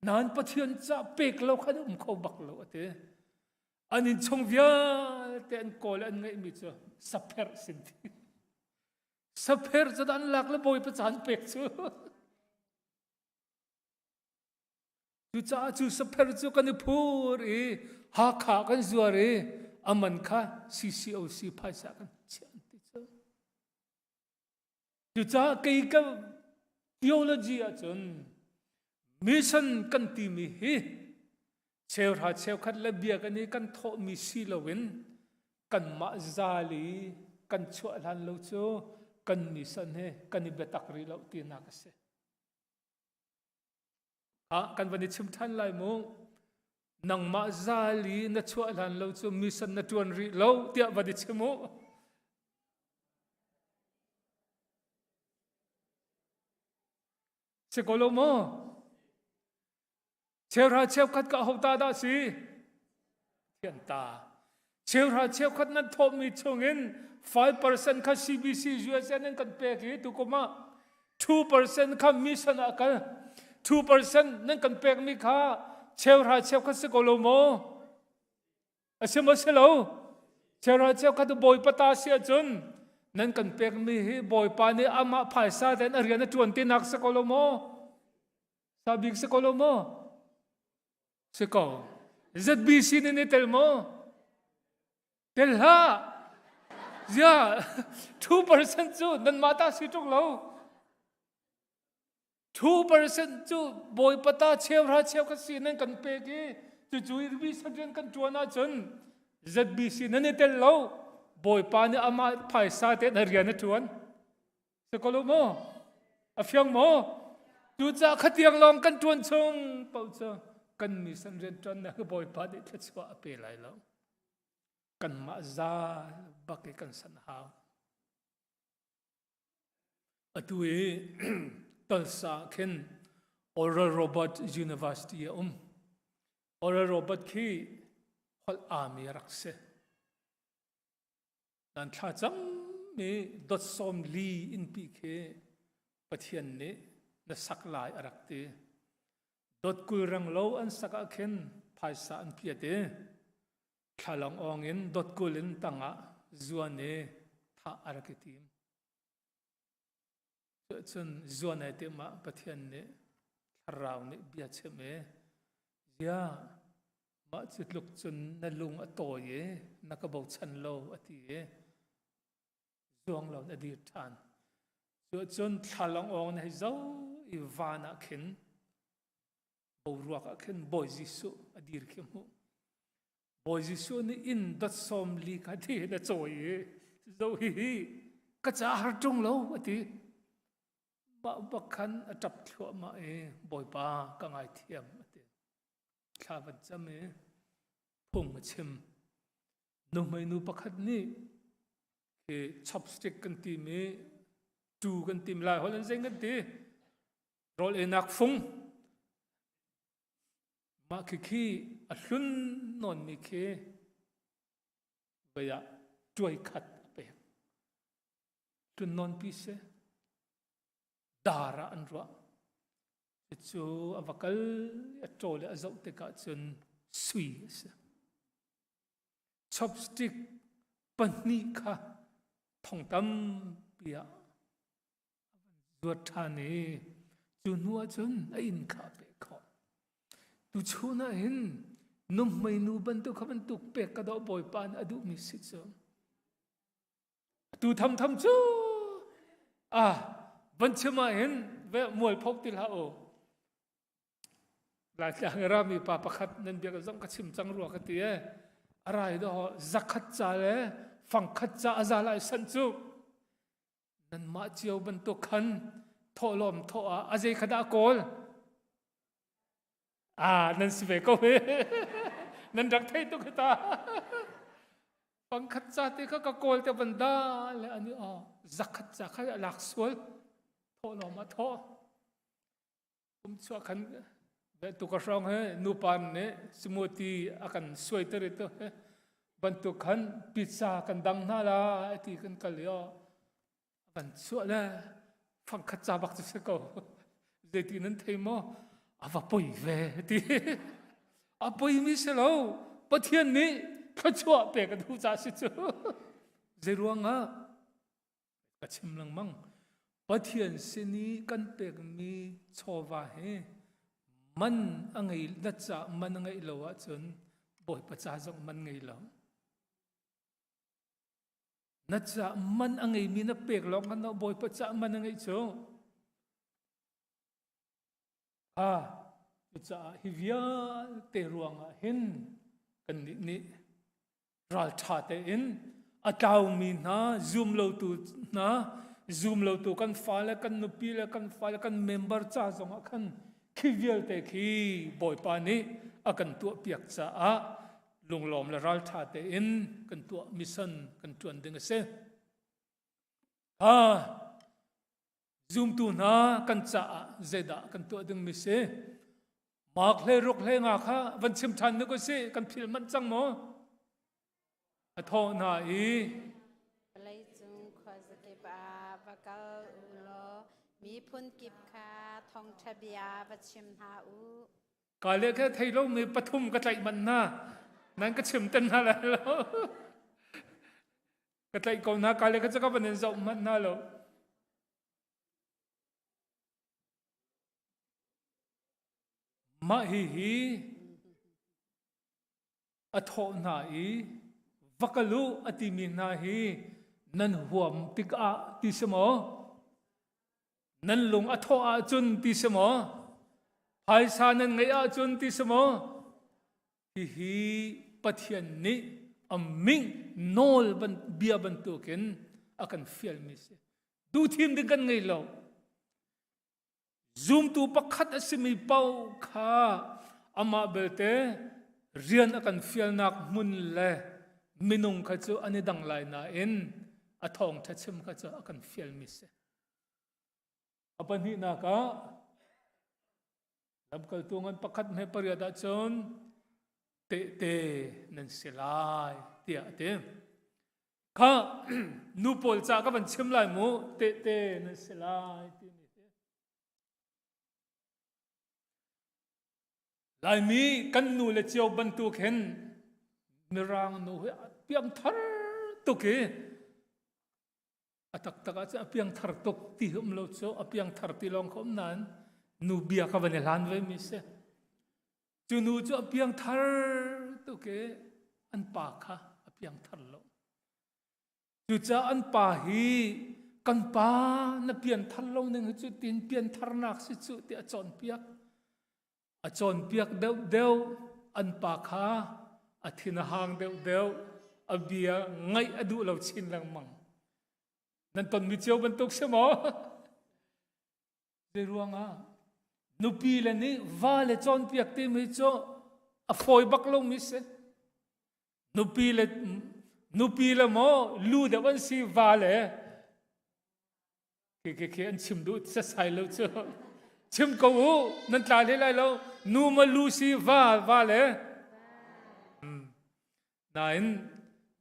nan pathian cha pek lo khan kho bak lo ate anin chong via te an kol an ngei mi cho sapher sin ti sapher cho dan lak le boy pa chan pek chu chu cha chu sapher chu kan phur e ha kha kan zuare aman kha CCOC phai sa kan chen ti cho chu cha kai ka theology a chun mission kan ti mi hi cheu ra cheu khat la bia kan ni kan tho mi si lowin kan ma zali kan chua lan lo chu kan mission he kan ni betak ri lo ti na ka se kan vani chim than lai mo nang ma zali na chua lan lo chu mission na tuan ri lo tia vani chimo se kolomo cheu ra cheu khat ka hota da si thian ta cheu ra cheu khat na tho mi chungin 5% kha CBC USN kan pe ki tu koma 2% kha mission akal 2% nan kan pek mi kha cheu ra cheu kha se kolomo asema selo cheu ra cheu kha tu boy pata sia chun nan kan pek mi hi boy pa ni ama phai sa den ariana 20 nak se kolomo sabik se kolomo se ko ZBC ni telmo telha ya 2% chu nan mata si tuk lo 2% chu boy pata cheu ra cheu ka si nan kan pe ki chu chui bi sadren kan chuana chun ZBC nan ni tel lo boy pa ni ama phai sa te na rian na chuan se kolomo afyang mo chu cha khatiang long kan chuan chung pau cha kan mi san ren tran na boy pa de thachwa pe lai lo kan ma za baki kan san ha atui talsa khen Oral Robert University Oral Robert ki hol ami rakse dan tha chang me dot som li in pi khe pathian ne na saklai arakte dot kul rang lo an saka khen phai sa an piate thalang ongin dot kulin tanga zuane tha arakitim chun zuane te ma pathian ne tharau ne bia cheme ya ma chitluk chun na lung atoye nakabau chan lo ati e zuang lo na dir than chun thalong ong na zo ivana khin boruak khin boy jisu adir khemu boy jisu ni in dot som li ka thi na choi zo hi ka cha har tung lo ati ba bakhan atap thlo ma e boy pa ka ngai thiam ati thawan chame phung chim nu mai nu pakhat ni ke chopstick kan ti me tu kan tim lai holan zeng kan ti rol enak phung ma khi a hlun non mi khe baya tuai khat pe tun non pi se dara anra chu avakal atole azau te ka chun sui se chopstick pani kha thong tam pia ruat thani chu nuwa chun a in kha pe kho tu chuna hin num mai nu ban tu khaban tuk pe ka do boy pan adu mi si chu tu tham chu ban chama hin ve mol phok til ha o la chang ra mi pa pakhat nan bia ka zong ka chim chang ru ka ti e arai do zakhat cha le phang khat cha azala san chu nan ma chiao ban to khan tholom tho a azai khada kol nan sive ko he nan rak thai to khata phang khat cha te ka kol te banda le ani zakhat cha kha lak sol tholom ma tho chua khan be tu ka rong he nu pan ne smoothie akan sweater to he ban tu khan pizza kan dang na la ti kan kalyo ban chua la phang khat cha bak se ko ze ti nan thei mo ava poi ve ti a poi mi se lo pathian ni kha chua pe ka thu cha si chu ze ruanga ka chim lang mang pathian se ni kan pek mi chowa he man angai na cha man angai lo wa chun boy pacha jong man ngai lo na cha man angai mi na pek lo kan no boy pacha man angai chu cha hivia te ruanga hin kan ni ral tha te in ataw mi na zoom lo tu na zoom lo tu kan file kan nupi le kan file kan member cha jong khan khivial te khi boy pa ni akan tu piak cha a lunglom la ral tha te in kan tu mission kan tuan ding se zoom tu na kan cha zeda kan tu ding mi se mak le ruk le nga kha van chim than ni ko se kan phil man chang mo a tho na i lấy chung khó cái bà và câu lo mi phun kịp kha thong chabia và chim ha u ka le kha thei lo mi pathum ka tlai man na nan ka chim tan ha la lo ka tlai ko na ka le kha cha ka ban zau man na lo ma hi a tho na i vakalu ati mi na hi nan huam tik a ti samo nan lung a tho a chun ti samo phai sa nan ngai a chun ti samo hi pathian ni aming nol ban bia ban tu ken akan fial mi se du thim ding kan ngai lo zoom tu pakhat asimi pau kha ama belte rian akan fial nak mun le minung kha chu ani dang lai na in athong thachim kha chu akan fial mi se apan hi na ka labkal tungan pakhat me paryada chon te nan silai tia te kha nu pol cha ka ban chim lai mu te nan silai ti mi te lai mi kan nu le chiao ban tu khen mirang nu piam thar ตุกอาตักตักจะเพียงทาร์ตุกที่หุ่มโลโซเพียงทาร์ติลองเขานั้นนูเบียกับวันนี้ล้านไว้มิเสจูนูจะเพียงทาร์ตุกอันปากค่ะเพียงทาร์ลงจูจะอันปาฮีกันปาน่ะเปลี่ยนทาร์ลงหนึ่งจุดตีนเปลี่ยนทาร์นักสิจุดที่อาจอนเปียกเดวอันปากค่ะอาทินหางเดวอเบียไงอดูเราชินลังมังนั่นตอนมิเชียวบรรทุกใช่ไหมเรื่องอ่ะนูปีเลนี่ว่าเลจอนเปียกที่มิเชียวอฟอยบักลงมิเสนูปีเลโมลูเดวันซีว่าเลเคอันชิมดูจะใส่เราเจ้าชิมกูนั่นตาเลไลเรานูมาลูซีว่าเลนั่น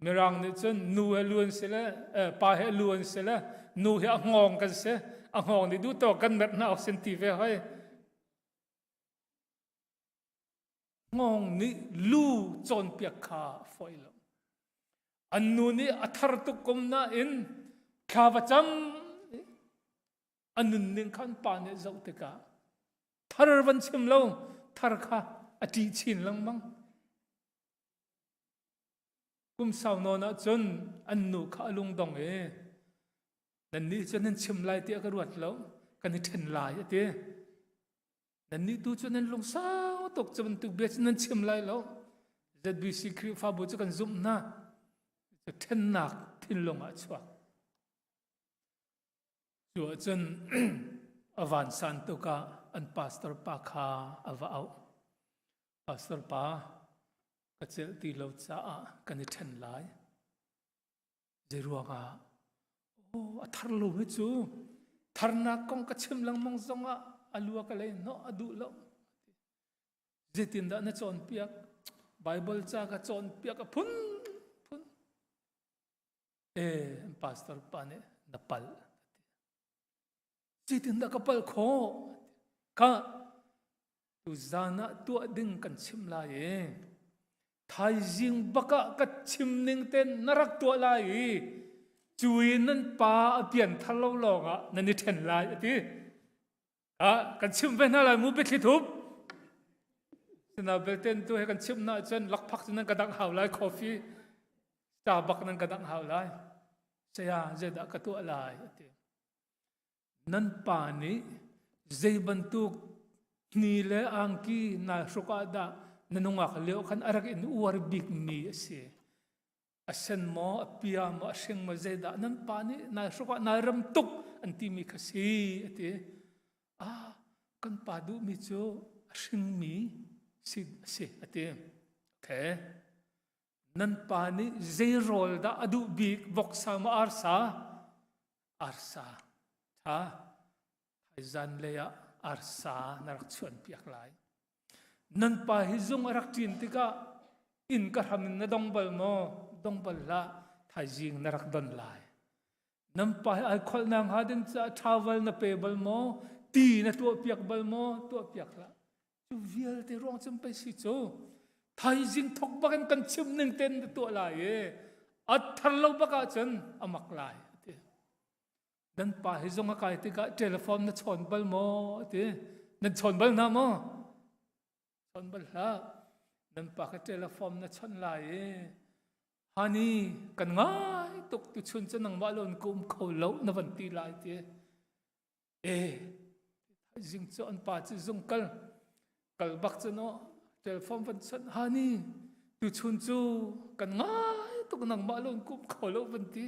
มีรังนี่จนนูเฮล้วนเสละปาเฮล้วนเสละนูเฮงองกันเสงองนี่ดูตัวกันแบบน่าเอาเซนติเวให้งองนี่ลู่จนเปียกขาฝอยลงอันนู้นี่อัธรตุกมน่าอินข้าพเจ้าอันนู้นนึงขันปานเนี่ยจะอุตกาทาร์วันชิมลงทาร์ข้าอดีชินลังมั้งกุมสาวนอนจนอันนูข้าลุงดงนั่นนี่จนนั้นชิมลายเตี้ยกระรวดแล้วกันนี่เทนลายเตี้ยนั่นนี่ดูจนนั้นลงสาวตกจนตุกเบียจนั้นชิมลายแล้วจะบีสิครีฟ้าบุจกันซุ่มนะจะเทนหนักทิ้งลงอาชวกจัวจนอวานสันตุกะอันพาสเตอร์ปาคาอวเอาพาสเตอร์ปาก็เจอตีเราจ้ากันนี่เทนลายเจรัวกะโอ้ทาร์ลูมิจูทาร์นักกงกชิมลังมองซงอ่ะอลัวกันเลยเนาะอดูแล้วเจตินดานะจอนเปียกไบเบิลจ้าก็จอนเปียกพุ่นพาสเตอร์ปาเนี่ยนับปัลเจตินดากับปัลโคก็ตุจานะตัวดึงกันชิมลายไทยจิงบักกัดชิมนิงเต้นนรักตัวลายจุยนั่นป่าเปลี่ยนทะเลาะลงนั่นนี่เทนลายที่กันชิมเป็นอะไรมูไปคิดทุบสนาเบลเต้นตัวให้กันชิมน่าจนลักพักจนนั้นกระดังหาวลายกาแฟสตาร์บัคนั้นกระดังหาวลายเสียเจดากตัวลายนั่นป่านี้เจบันตุกนี่แหละอังกีน่าสุกาดานั่นงอกเลี้ยวขันอะไรกันอวดบิ๊กมีเสียเส้นหมอพิยามเสียงมาเจดานั่นป่านี้น่าสุกน่ารำตุกอันที่มีขสีกันป่าดูมิจูเสียงมีสิเตี้ยแค่นั่นป่านี้เจโรลดาอดูบิ๊กบอกสามอาร์ซาท่าไทยจันเลยอาร์ซานรักชวนเปียกไหลนั่นป่าฮิจงรักจีนติกาอินกระทำนดงบลโมดงบลละไทยจิงนรักดอนไหลนั่นป่าไอคอลนางหาดินจะทาวเวลนเปบลโมตีนตัวเปียกบลโมตัวเปียกละจูเวียลที่ร้องจำไปสิโจไทยจิงทกบักันกันชิมหนึ่งเต้นตัวไหลอัดทันเราบักจนอมักไหลนั่นป่าฮิจงกายติกาเทเลโฟนนั่นชนบลโมนั่นชนบลน้ำชนบลละนั่นป่าก็เทเลโฟนนั่นชนไหลฮันนี่กันง่ายตกตุชุนจะนั่งบ้านลนกุมเขาเล่าในวันตีไหลจิงจะอันป่าจะจงกัลบักจะเนาะเทเลโฟนวันชนฮันนี่ตุชุนจูกันง่ายตกนั่งบ้านลนกุมเขาเล่าวันตี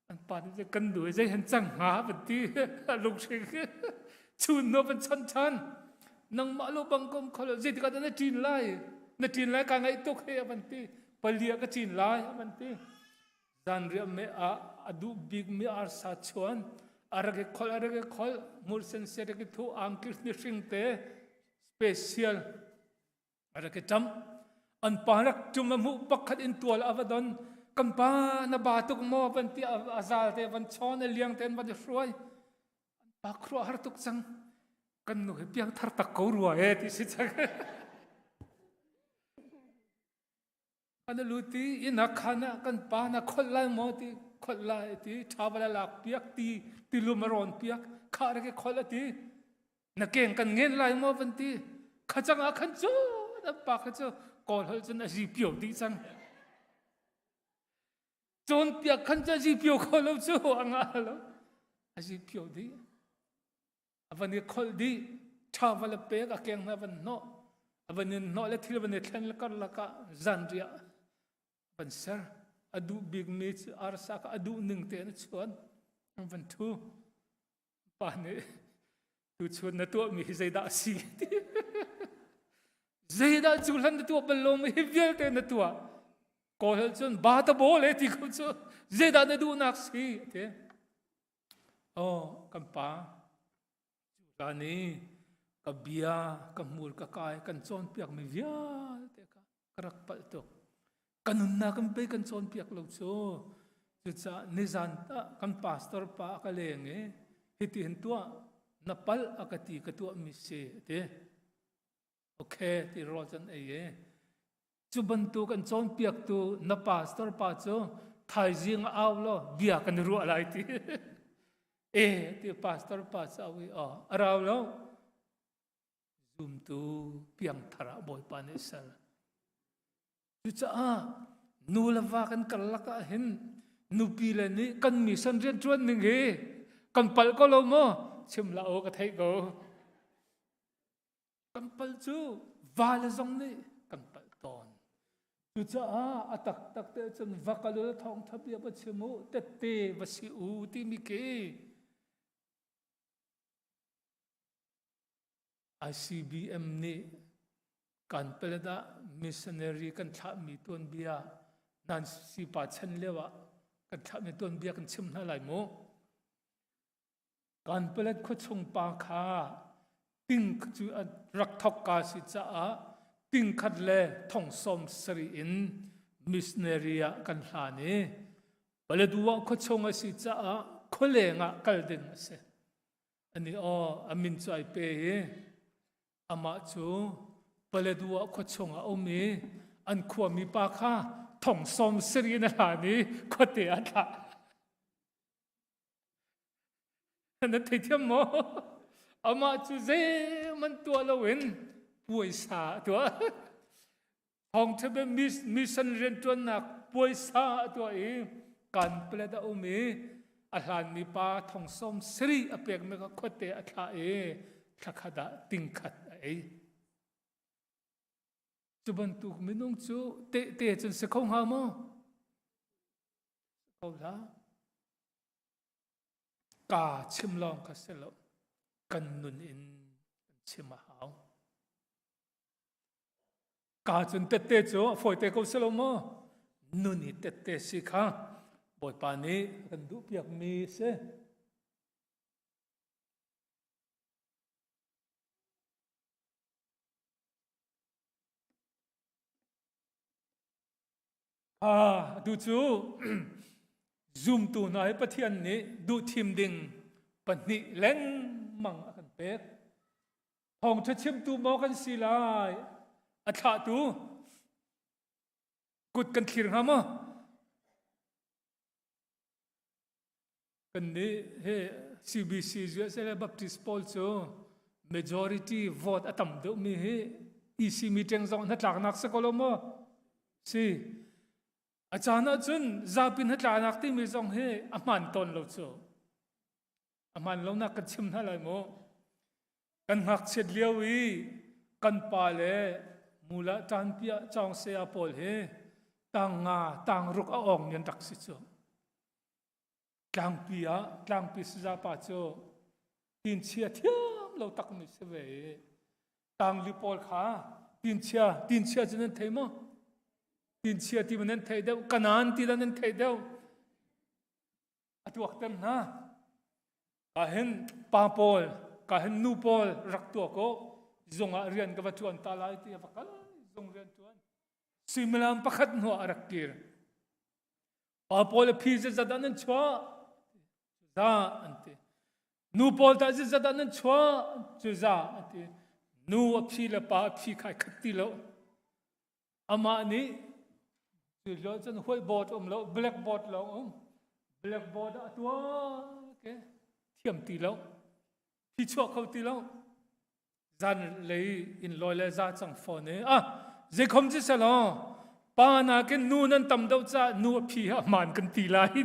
อันป่าจะกันด้วยใจเห็นจังหาวันตีลงเชิงชุนโนเป็นชันนั่งมาลูบังกมเขาเลยจิตกันนั่นจีนไล่กันไงตุกเฮียวันตีปลียก็จีนไล่วันตีจันเรียมเมอดูบิ๊กเมอาร์สัชวนอะไรก็คอลมูลเซนเซอร์ก็ทูอังกฤษนิสิงเตสเปเชียลอะไรก็จำอันป่ารักจุ่มมุปักขัดอินตัวละวันดอนกันป่านาบาตุกโมวันตีอาซาลเตวันช้อนเลี้ยงเตนวันจะช่วยป่าครัวหาตุกจังกันหนูเพียงทาร์ตะกูรัวที่สิจัง กันรู้ที่อินักขันกันปานักคนไล่หมอที่คนไล่ที่ชาวบ้านหลักเปียกที่ลุมร้อนเปียกข้าเรียกคนละที่นักเก่งกันเงินไล่หมอวันที่ข้าจังอาขันจูนับปากข้าจูก่อนเขาจะน่าจีเปียวดีจังจนเปียกขันจะจีเปียวคนเราจูอ่างอะไรอาจีเปียวดีวันนี้คนดีชาวบ้านเปียกเก่งนะวันโนวันนี้โนเลที่วันนี้เช่นละกันละกันจันเรียวันเสาร์อดูบิ๊กมิชอาร์สักอดูหนึ่งเตนชวนวันทูป่านนี้tu chun na tu mi zaida si zaida chulan na tu balom hi vel te na tu ko hel chun ba ta bo le ti ko chu zaida na du nak si te kam pa chu ni ka bia ka mul ka kai kan chon piak mi via te ka karak pal to kanun na kan pe kan chon piak lo chu chu cha ni zan ta kan pastor pa ka leng e hiti hin tua napal akati katua mi se te okay ti rojan e chu bantu kan chon piak tu na pastor pa chu thai jing aw lo bia kan ru alai ti ti pastor pa chawi araw lo zoom tu piang thara boy pane sal chu cha nu lawa kan kalaka hin nu pila ni kan mi san rian chuan ning he kan pal ko lo mo chim la o ka thai go kan pal chu wala zong ni kan pal ton chu cha atak tak te chun vakalu thong thapia ba chimu te vasi u ti mi ke ICBM ni kan pelada missionary kan tha mi ton bia nan si pa chen lewa kan tha mi ton bia kan chim na lai moการเปิดขชงปาคาติ้งจูรักทอกกาสิจ้าติ้งขัดเล่ท่องสมสรีอินมิสเนรียกันหานีเปิดดูว่าขชงสิจ้าคนเลงะกัลดินเสอันนี้อามินใจเปย์อามาจูเปิดดูว่าขชงอมีอันขวามีปาคาท่องสมสรีนหานีขวเตียดละนั่นที่เทียมโมอามาจูเจมันตัวละเว้นป่วยสาตัวห้องเธอเป็นมิสันเรียนตัวหนักป่วยสาตัวเองการเปลี่ยนอุมีอาหารมีปลาทองส้มสรีอเปียกมันก็ขดเตะอาเอทักขดาติงขัดจุบันตุกมินุงจูเตะจนสะคงหาโมเอาละกาชิมลองกัสเลกันนุนอินชิมหาวกาจนเตะจูฝอยเตะกัสเลโมนุนอิเตะสิค่ะบ่อยปานี้กันดูเปียกมีเสดูจูzoom ตัวนายประเทศนี้ดูทีมดิ่งปนิเล่งมังกันเป็ดห้องชิมตูมอกันสิลายอัฐตูกุดกันขีรหามะกันนี้เฮ้ CBC จะเสด็จบัพติสปอลโซ majority vote อัตมเดมีเฮ้ EC meeting สองนัดหลักนักสกอลมะสิอาจารย์จุนจาบินหัดลานักที่มีทรงเฮอามันตนเราโจอามันเรานักกันชิมนั่นเลยโมกันหักเฉดเลี้ยววีกันปาเลมูละจานเปียจองเสียปอลเฮต่างงาต่างรุกอ่องยันตักสิโจกลางปีสจาปาโจตินเชียเทียมเราตักมิสเวต่างลิปอลขาตินเชียจะนั่นเทมะตินเชียที่มันนั่นไทยเดียวกันนันที่นั่นไทยเดียวอัตวักเต็มนะกาเห็นปาปอลกาเห็นนูปอลรักตัวก็จงเรียนกับชวนตาลายที่ฟักจงเรียนชวนสิมลามปักหัวรักกีร์ปาปอลพิจารณานั้นชัวจ้าอันที่นูปอลตาจิจารณานั้นชัวจ้าอันที่นูอภิละปาอภิใครขัดตีโลอามานี้ จุดแล้วจนห้วยบอดแล้วแบล็กบอดแล้วแบล็กบอดตัวแกเทียมตีแล้วที่ชั่วเขาตีแล้วจันเลยอินลอยเลยจัดจังฟอนเนี่ยเจ้าคมจิสละปานาเกนูนันตำดาวจ้านูพี่ฮะมันกันตีลาย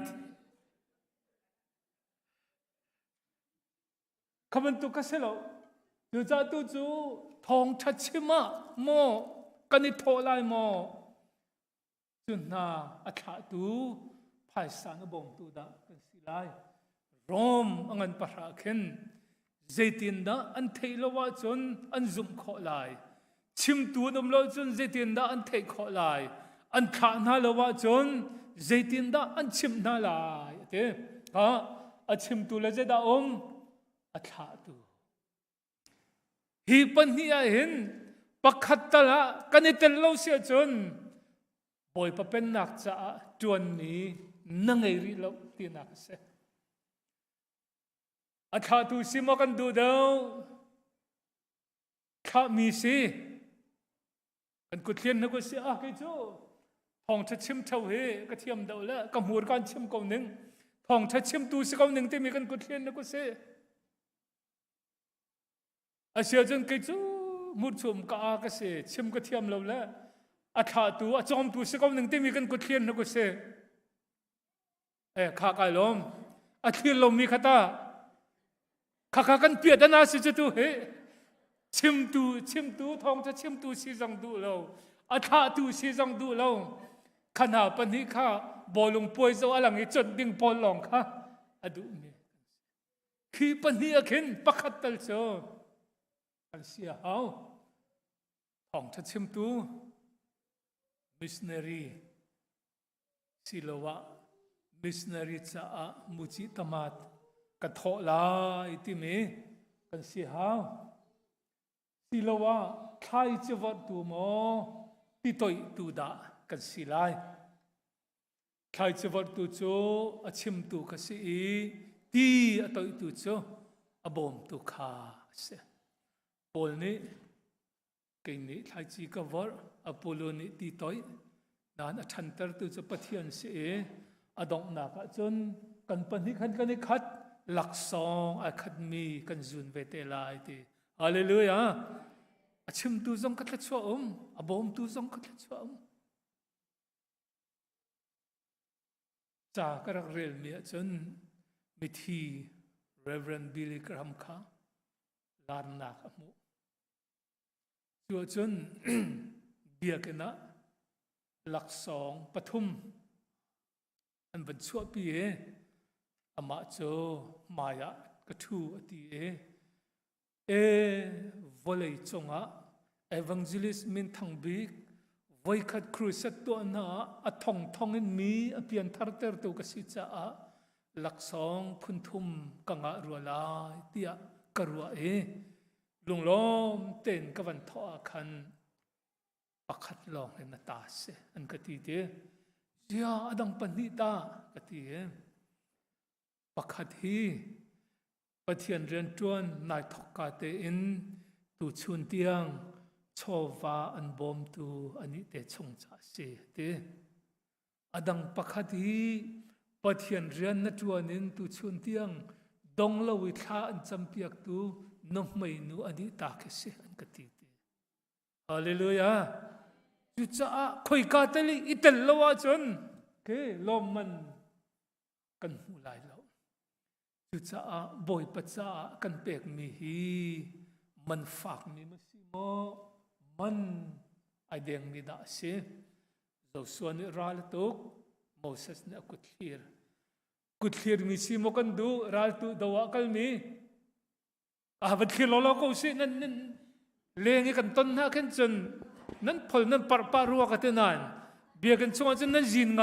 คำนั้นตุกเสละอยู่จ้าตุจูทองชัดชิมะโมกันนิโทลายโมจุนนาอัฐตูภายสานบ่มตูดากันสิลายรอมอันปะราเข็นเจตินดาอันเทลวะจนอันซุมขอลายชิมตูดมโลจนเจตินดาอันเทขอลายอันขานาลวะจนเจตินดาอันชิมนาลายเต้อันชิมตูละเจดาอัฐตูฮีปันฮีเห็นปักขัดตละกันนิเตลโลเสียจนบอยปะเป็นนักจะจวนนี้นั่งไอริลตีนักเสอาขาตูซิมกันดูเดาข้ามีสิกันกุดเลียนนักสิกิจูทองชัดชิมเท่าเฮก็เทียมเดาละกับหัวการชิมกองหนึ่งทองชัดชิมตูสิกองหนึ่งที่มีกันกุดเลียนนักสิอาเสียจนกิจูมุดชมกากเสชิมก็เทียมเราละอาขาตูอาจอมตูสิกองหนึ่งที่มีกันกุดเลียนนักสิข้ากายลมอาทิตย์ลมมีขตาข้ากันเปียดนาสิจะตูเฮชิมตูทองจะชิมตูสิจังดูเราอาทาตูสิจังดูเราขณะปนิข้าบอลงป่วยเจ้าอะไรงี้จดดิ่งปอลลองข้าอดูมีคือปนิอาเข็นปักขัดตัลโซอันเสียหาวทองจะชิมตูมิสเนรีสิลวะมิสเนรีจะมุจิตมาดกันทอลายที่มีกันเสียหาวสิลวะใครจะวัดตัวมอที่ตัวตัวดากันสิไลใครจะวัดตัวโจอาชิมตัวกันสิที่ตัวตัวโจอาบ่มตัวขาเสียปอลนี้กินนี้ใครจีกับวัดอาปอลนี้ที่ตัวนั้นอาชันเตอร์ตัวจะปะเทียนเสียอาดองนักจนกันปนิกันกันคัดหลักสองอาคัดมีกันจุนเวเตลายตีฮาเลลูยาอาชิมตูซงกัดละชัวอาบ่มตูซงกัดละชัวจากรักเรียลมีจนมิธีเรเวรนบิลลี่กรัมค่ะลานนักมุชัวจนเบียกันนะหลักสองปฐุมอันเป็นชัวปีอามาโจมายากระทูอตีวอลเลยจงevangelist มินทังบิกไว้ขัดครูสัตตัวน่ะทองอินมีเปลี่ยนทาร์เตอร์ตัวกสิจ้าหลักสองพุนทุมกังรัวลายเตียกรัวลุงล้อมเต้นกับวันทอคันปักขัดลองในนาตาเสอันกติเดียเจ้าอดังปนิตากติปักขัดฮีปะเทียนเรียนจวนนายทอกกาเตอินตูชุนเตียงชอบว่าอันบอมตูอันนี้เตชงจ่าเสเตอดังปักขัดฮีปะเทียนเรียนนัจวนินตูชุนเตียงดงละวิชาอันจำเปียกตูน้องไม่นูอันนี้ตาเกษอันกติเตฮาเลลูยาจุจ้าคอยกาตลิอิตลวะจนเกลมมันกันหูลายเราจุจ้าบ่อยปัจจากันเปกมีฮีมันฝากมีมัสิโมมันไอเดียงมีดาเสเราส่วนรัลตุกโมเสสเนี่ยกุดเลียร์มีสิโมกันดูรัลตุดาวกัลมีบัดเลียร์เราก็สินั่นเลี้ยงกันต้นหน้ากันจนนั่นพอนั่นปารัวกันนานเบียกันช่วงจนนั่นจินไง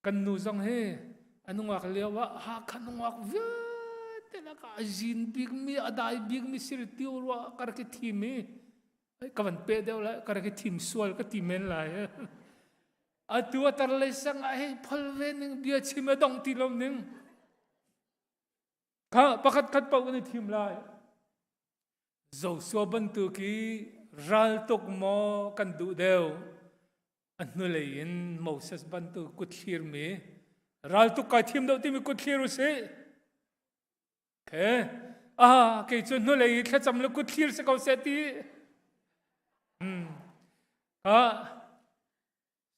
กันนูจังเฮอันนู้นว่าเรียกว่ากันนู้นว่าเวทแล้วก็จินบิ๊กมีอะไรบิ๊กมีสิริติวว่าการ์กิทีมีก็มันเปิดเดียวละการ์กิทีมสวยก็ทีมเมนไลตัวตร์เลยสังไอ้พลเวนึงเบียชิมดองทีลมนึงข้าประคัดเป่าในทีมไลโจสัวบันตุกีรัลตุกโมกันดูเดียว anh nuôi lên Moses ban tu cút khir mi ral tu cái thêm đâu thì mi cút khir rồi thế cái chỗ nuôi lên khi chăm lo cút khir sẽ có sẽ tí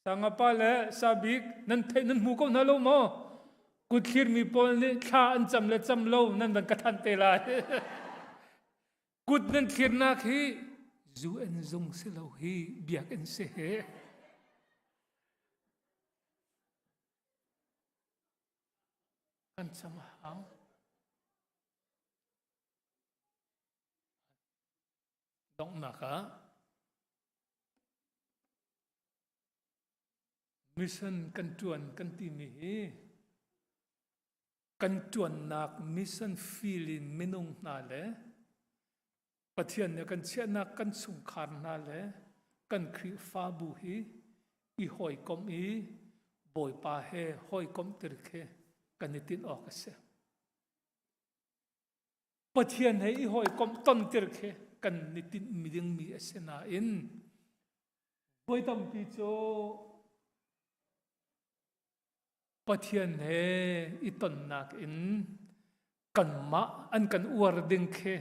sang apa le sabik nan thay nan mu câu nào mà cút khir mi pol ni kha anh chăm lâu nan ban cắt han tê lại cút nan khir na khi dù anh dùng sẽ lâu hi biak anh sẽ anh chăm hao động nạc á mission kan tìm hi kan chuan nạc mission feeling minung na le pathian ne kan chia na kan sung khan na le kan khri fa bu hi I hoi kom I boy pa he hoi kom tir khe kanitin ok se pathian he I hoi kom ton tir khe kanitin miding mi asena in boy tam pi cho pathian he I ton nak in kan ma an kan uar ding khe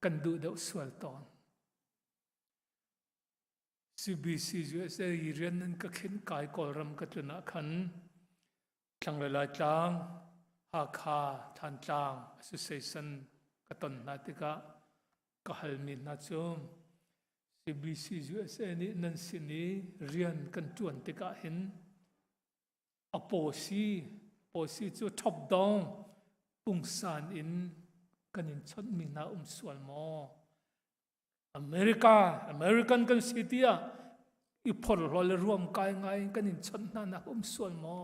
kan du deuh sual ton CBC USA rian nan ka khin kai kol ram ka tuna khan thlang lai tlang ha kha than tlang association ka ton na tika ka halmin na chum CBC USA ni nan sini rian kan tuan tika hin aposi chu top down ungsan in kanin chot mi na sual mo American kan city I phol hol ruam kai ngai kanin chot na sual mo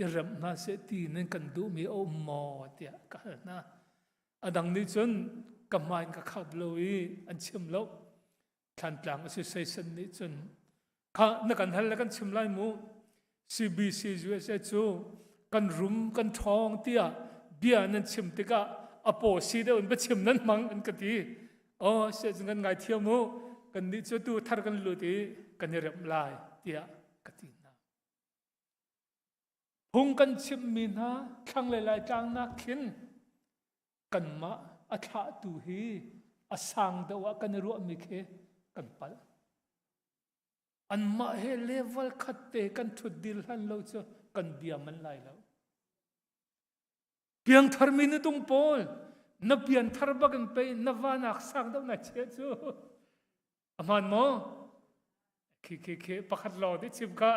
I rem na se ti nen kan du mi mo tia ka na adang ni chun kamai ka khab loi an chim lo than tlang association ni chun kha na kan hal kan chim lai mu CBC USA chu kan room kan thong tia bia nan chim tika apo si de un ba chim nan mang an ka ti se jngan ngai thiam mu kan ni chu tu thar kan lu ti kan rem lai tia ka ti na hung kan chim mi na thang lai tang na khin kan ma a tha tu hi asang da wa kan ru mi khe kan pal an ma he level khatte kan thut dil han lo cho kan bia man lai lo piang thar mi ni tung pol na pian thar ba kan pe na wa nak sang do na che chu aman mo ki pakhat lo ti chim ka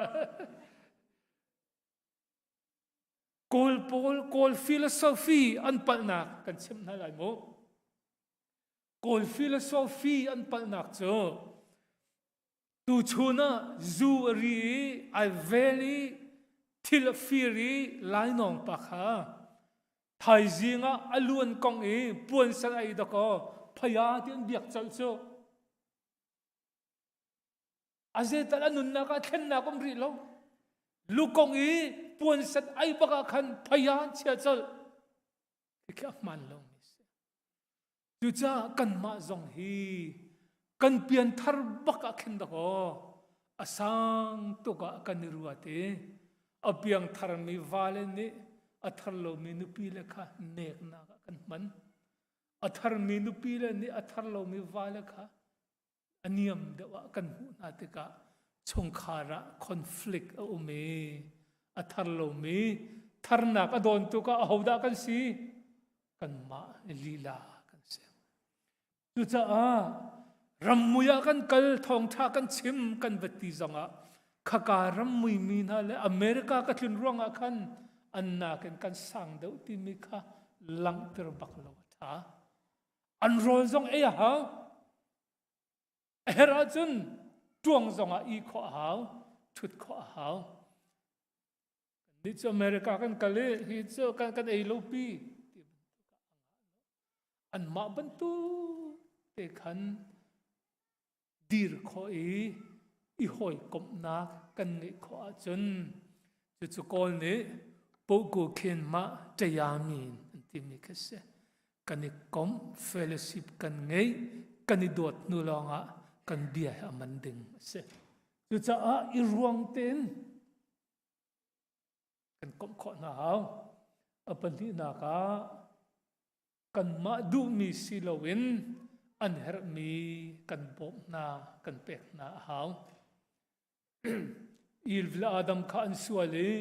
kol philosophy an pal nak kan chim na lai mo kol philosophy an pal nak cho tu chuna zu ri I valley til firi lai nong pa kha thai zinga aluan kong e puan sang ai da ko phaya tin biak chal cho azeta anun na ka khen na kom ri lo lu kong e puan san ai ba ka khan phaya chia chal kya man lo tu cha kan ma zong hi kan pian thar baka khen da ko asang to ka kan ruate apiang thar mi vale ni athar lo mi nu pi le kha nek na ka kan man athar mi nu pi le ni athar lo mi vale kha aniam de wa kan hu na te ka chong khara conflict o me athar lo mi thar na ka don tu ka hoda kan si kan ma lila kan se tu cha rammuya kan kal thong tha kan chim kan vati zonga khaka rammui mi na le America ka thlun ronga khan anna kan sang deuh ti mi kha lang ter bak lo tha an rol zong e ha hera chun tuang zonga I kho hau thut kho hau ni chu America kan kale hi chu kan ei lo pi an ma ban tu te khan dir kho I hoi kom na kan ngai kho chun chu kol ni po ko khen ma tayamin ti mi khase kan kom fellowship kan ngai kan dot nu longa kan bia amanding se จุดจะอีรวงเต็นกันก้มขอหนาวปันที่นักกันมาดูมีสิลวินอันเฮรมีกันปมนากันเป็กนาหาวอิลวิลอาดัมข้าอันสวลี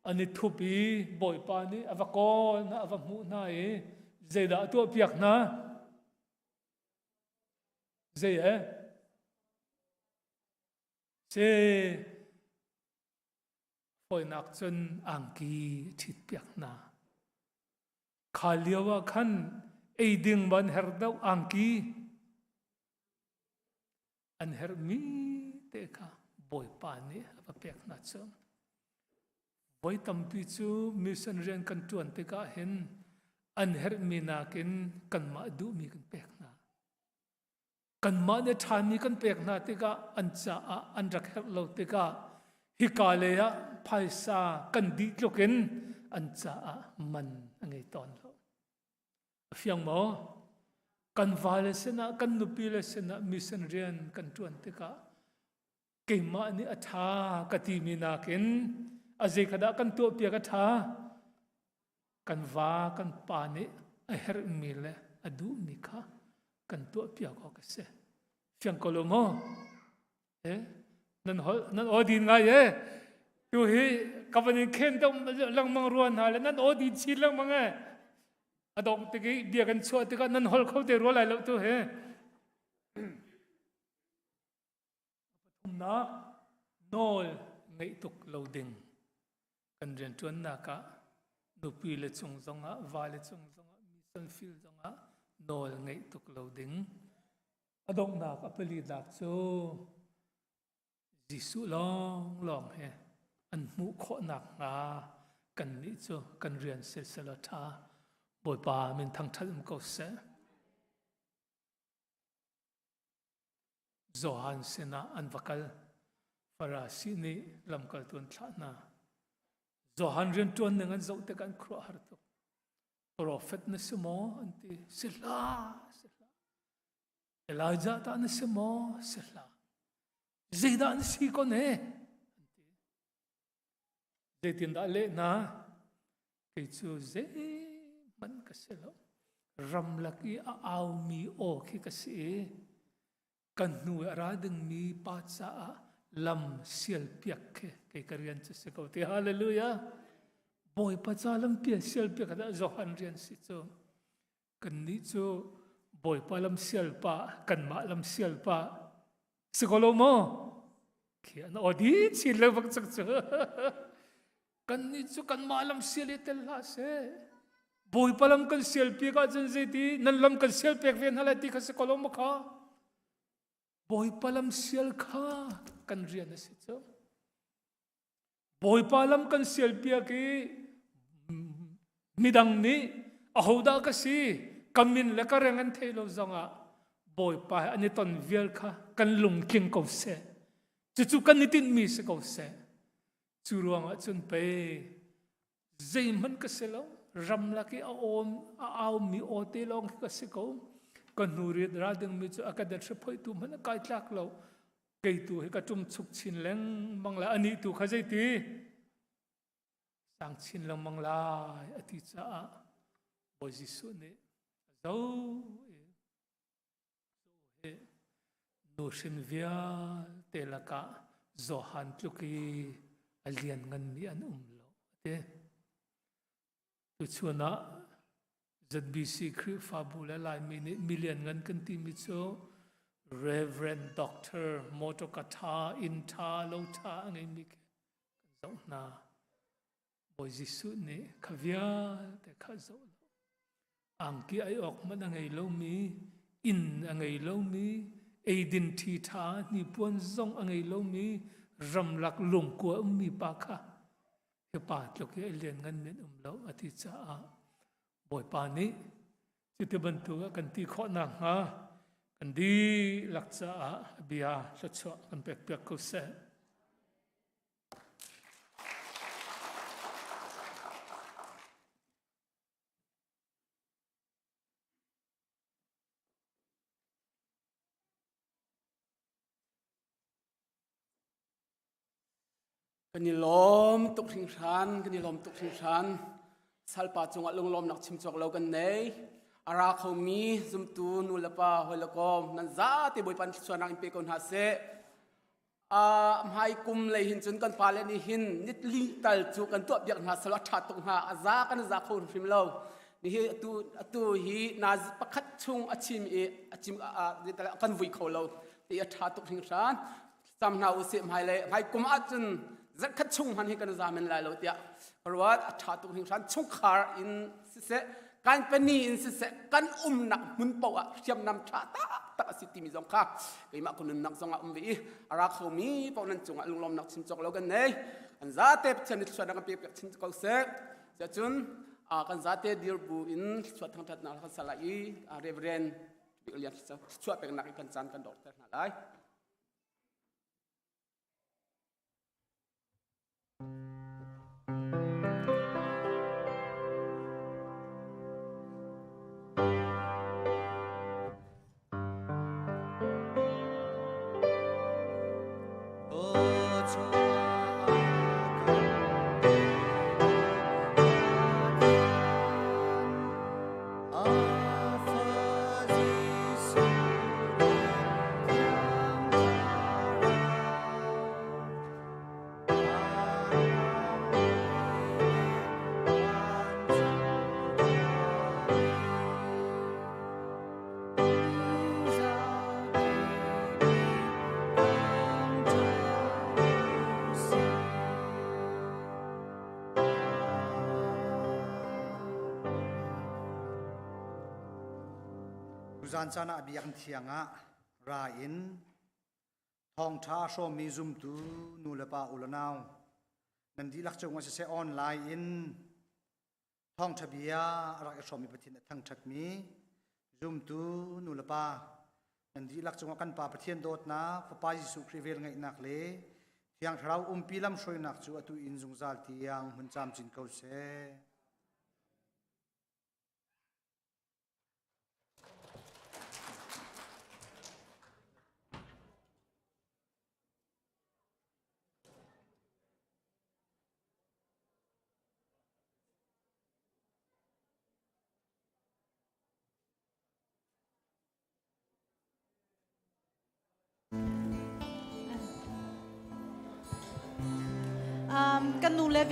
อันนี้ทุบีบ่อยปานี้อวกอนะอวมุนาเอเจดาตัวเปียกนะเจเจปอยนักจนอังกีทิดเปียกนาขาเลียวว่าขันไอดึงบันเฮรดาวอังกีอันเฮรมีเตะบ่อยปานี้อวเปียกนาจงบ่อยตั้มปีจูมิสันเรียนกันจวนเตะเห็นอันเฮรมีนากินกันมาดูมีกันเปียกนากันมาเนี่ยทามีกันเปียกนาเตะอันจะอันรักเฮรเราเตะฮิกาเลียไพศากันดีโลกินอันจะมันอันไงตอนเราเฟียงหมอกันวาเลสนะกันนุปีเลสนะมิสันเรียนกันจวนเตะเก่งมานี่อัฐากติมีนากินอาเจขดากันตัวเปียกอัฐากันวากันปานิเฮรมีเลอดูมิค่ะกันตัวเปียกก็เสเฟียงโคโลโมนั่นอดีนไงดูฮีกับวันนี้เข็นต้องลังมังรวนหาแล้วนั่นอดีชิลลังมังอดองตะกี้เบียกันชัวตะกี้นั่นฮอลเขาเตรัวไหลแล้วตัวเฮปฐุมนักโนลไงตุกเราดึงกันเรียนจวนนักนุปีเลจงจงวาเลจงจงมิสันฟิลจงโนลไงตุกเราดึงอดองนักเปรีดักโซจิสุลองเฮอันมุขหนักกันนี่จ้ะกันเรียนเสร็จแล้วท่าบ่อยป่ามันทั้งทัดมันก็เสจอหันเสนาอันวักลฟาราสีนี่ลำกัลตุนท่านาจอหันเรียนตัวหนึ่งอันเจ้าแต่กันครัวหาตุโปรเฟตนั่นสมออันที่สิลาเอลาจาตานั่นสมอสิลาZaidan si ko ne Zaitin da le na kay chu zai man kaselo ram laki aaw mi o ki kasi kan nu radeng mi pat sa lam sial piak kay karian sa ko ti hallelujah boy pat sa lam piak sial piak da zohan rian si chu kan ni chu boy pa lam sial pa kan ma lam sial pa Sikolomo, kaya na odi sila magsaksa. Kanitso kan malam sila telase. Boy palam kan selfie ka dyan ziti, nanlam kan selfie ka halati ka sikolomo ka. Boy palam sila ka, kan riyan na sito. Boy palam kan selfie ki midang ni, ahoda kasi, kamin lakarangan tayo zanga. Boy pa aniton vial ka kan lungking ko se chuchu kan nitin mi se ko se churuang a chun pe zeiman ka selo ram laki a om a aw mi o te long ka se ko kan nuri radeng mi chu akadat se phoi tu man kai tlak lo kei tu he ka tum chuk chin leng mangla ani tu khajai ti sang chin lang mangla ati cha boy jisu ne zo no shin via telaka zohan tluki alian ngan mi an umlo te tu chuna ZBC kri fabula lai million ngan kan ti mi cho Reverend Dr. Motokatha Inta Lota ngai mi zo na boy jisu ne khavia te khazo ang ki ai ok man ngai lo mi in angai lo mi Aidin thi tha ni puan zong angai lo mi ramlak lung ko mi pa kha he pa tlok ye len ngan men lo ati cha boy pa ni chite ban tu kan ti kho na ha kan di lak cha bia cha cha kan pek pek ko se กันนี่ลมตุกทิ้งชันกันนี่ลมตุกทิ้งชันสัลปาจงอัดลงลมนักชิมจอกเรากันเนยอาราเขามีซุมตูนุลปาหัวละกอมนั่นจ้าที่บอยปันส่วนนักอิมเปกอนฮาเซให้กุมเลยหินจนกันพาเลนี่หินนิดลิตัลจูกันตัวเบียกหาสลัดทัดตรงหาอาซากันจ้าคนฟิมเรานี่ฮีตูฮีนาซปักขัดชุงอาชิมดิตละกันวิโคเราที่อาทัดตกทิ้งชันจำนาอุสิมให้เลยให้กุมอาจนจัดขัดชุงหันให้กันจ้ามันลายเราเตียเพราะว่าอาทัดตกทิ้งชันชุงขาร์อินเสการเป็นนี่อินเสกันหนักมุนเปล่าเทียมนำชาตาตาสิติมิจงค่ะไอ้มาคนนักจงวีอารักเขามีพวกนั้นจงลุงลมนักชิมจงเรากันเนยอันซาเตปชนิดส่วนนักเปียกชิมจงเสกจะจุนกันซาเตดิร์บูอินส่วนทางทัดนักสลายเรเวรนเรียนช่วยเป็นนักกันจันกันดอกเตอร์นั่นแหละจานจานะเบียงเทียงะราอินทองท้าโชมีซุมตูนูเลปาอุลนาวนันดีลักจงว่าจะออนไลน์อินทองทะเบียรักชมีปฏิทินทั้งชัดมีซุมตูนูเลปานันดีลักจงว่ากันปาปฏิทินโดดนะพระปายิสุคริเวลไงนักเลเทียงเราปีลำช่วยนักจูอตุอินซุงซาลเทียงมันจำจินเขาเสกันนูเลเวีย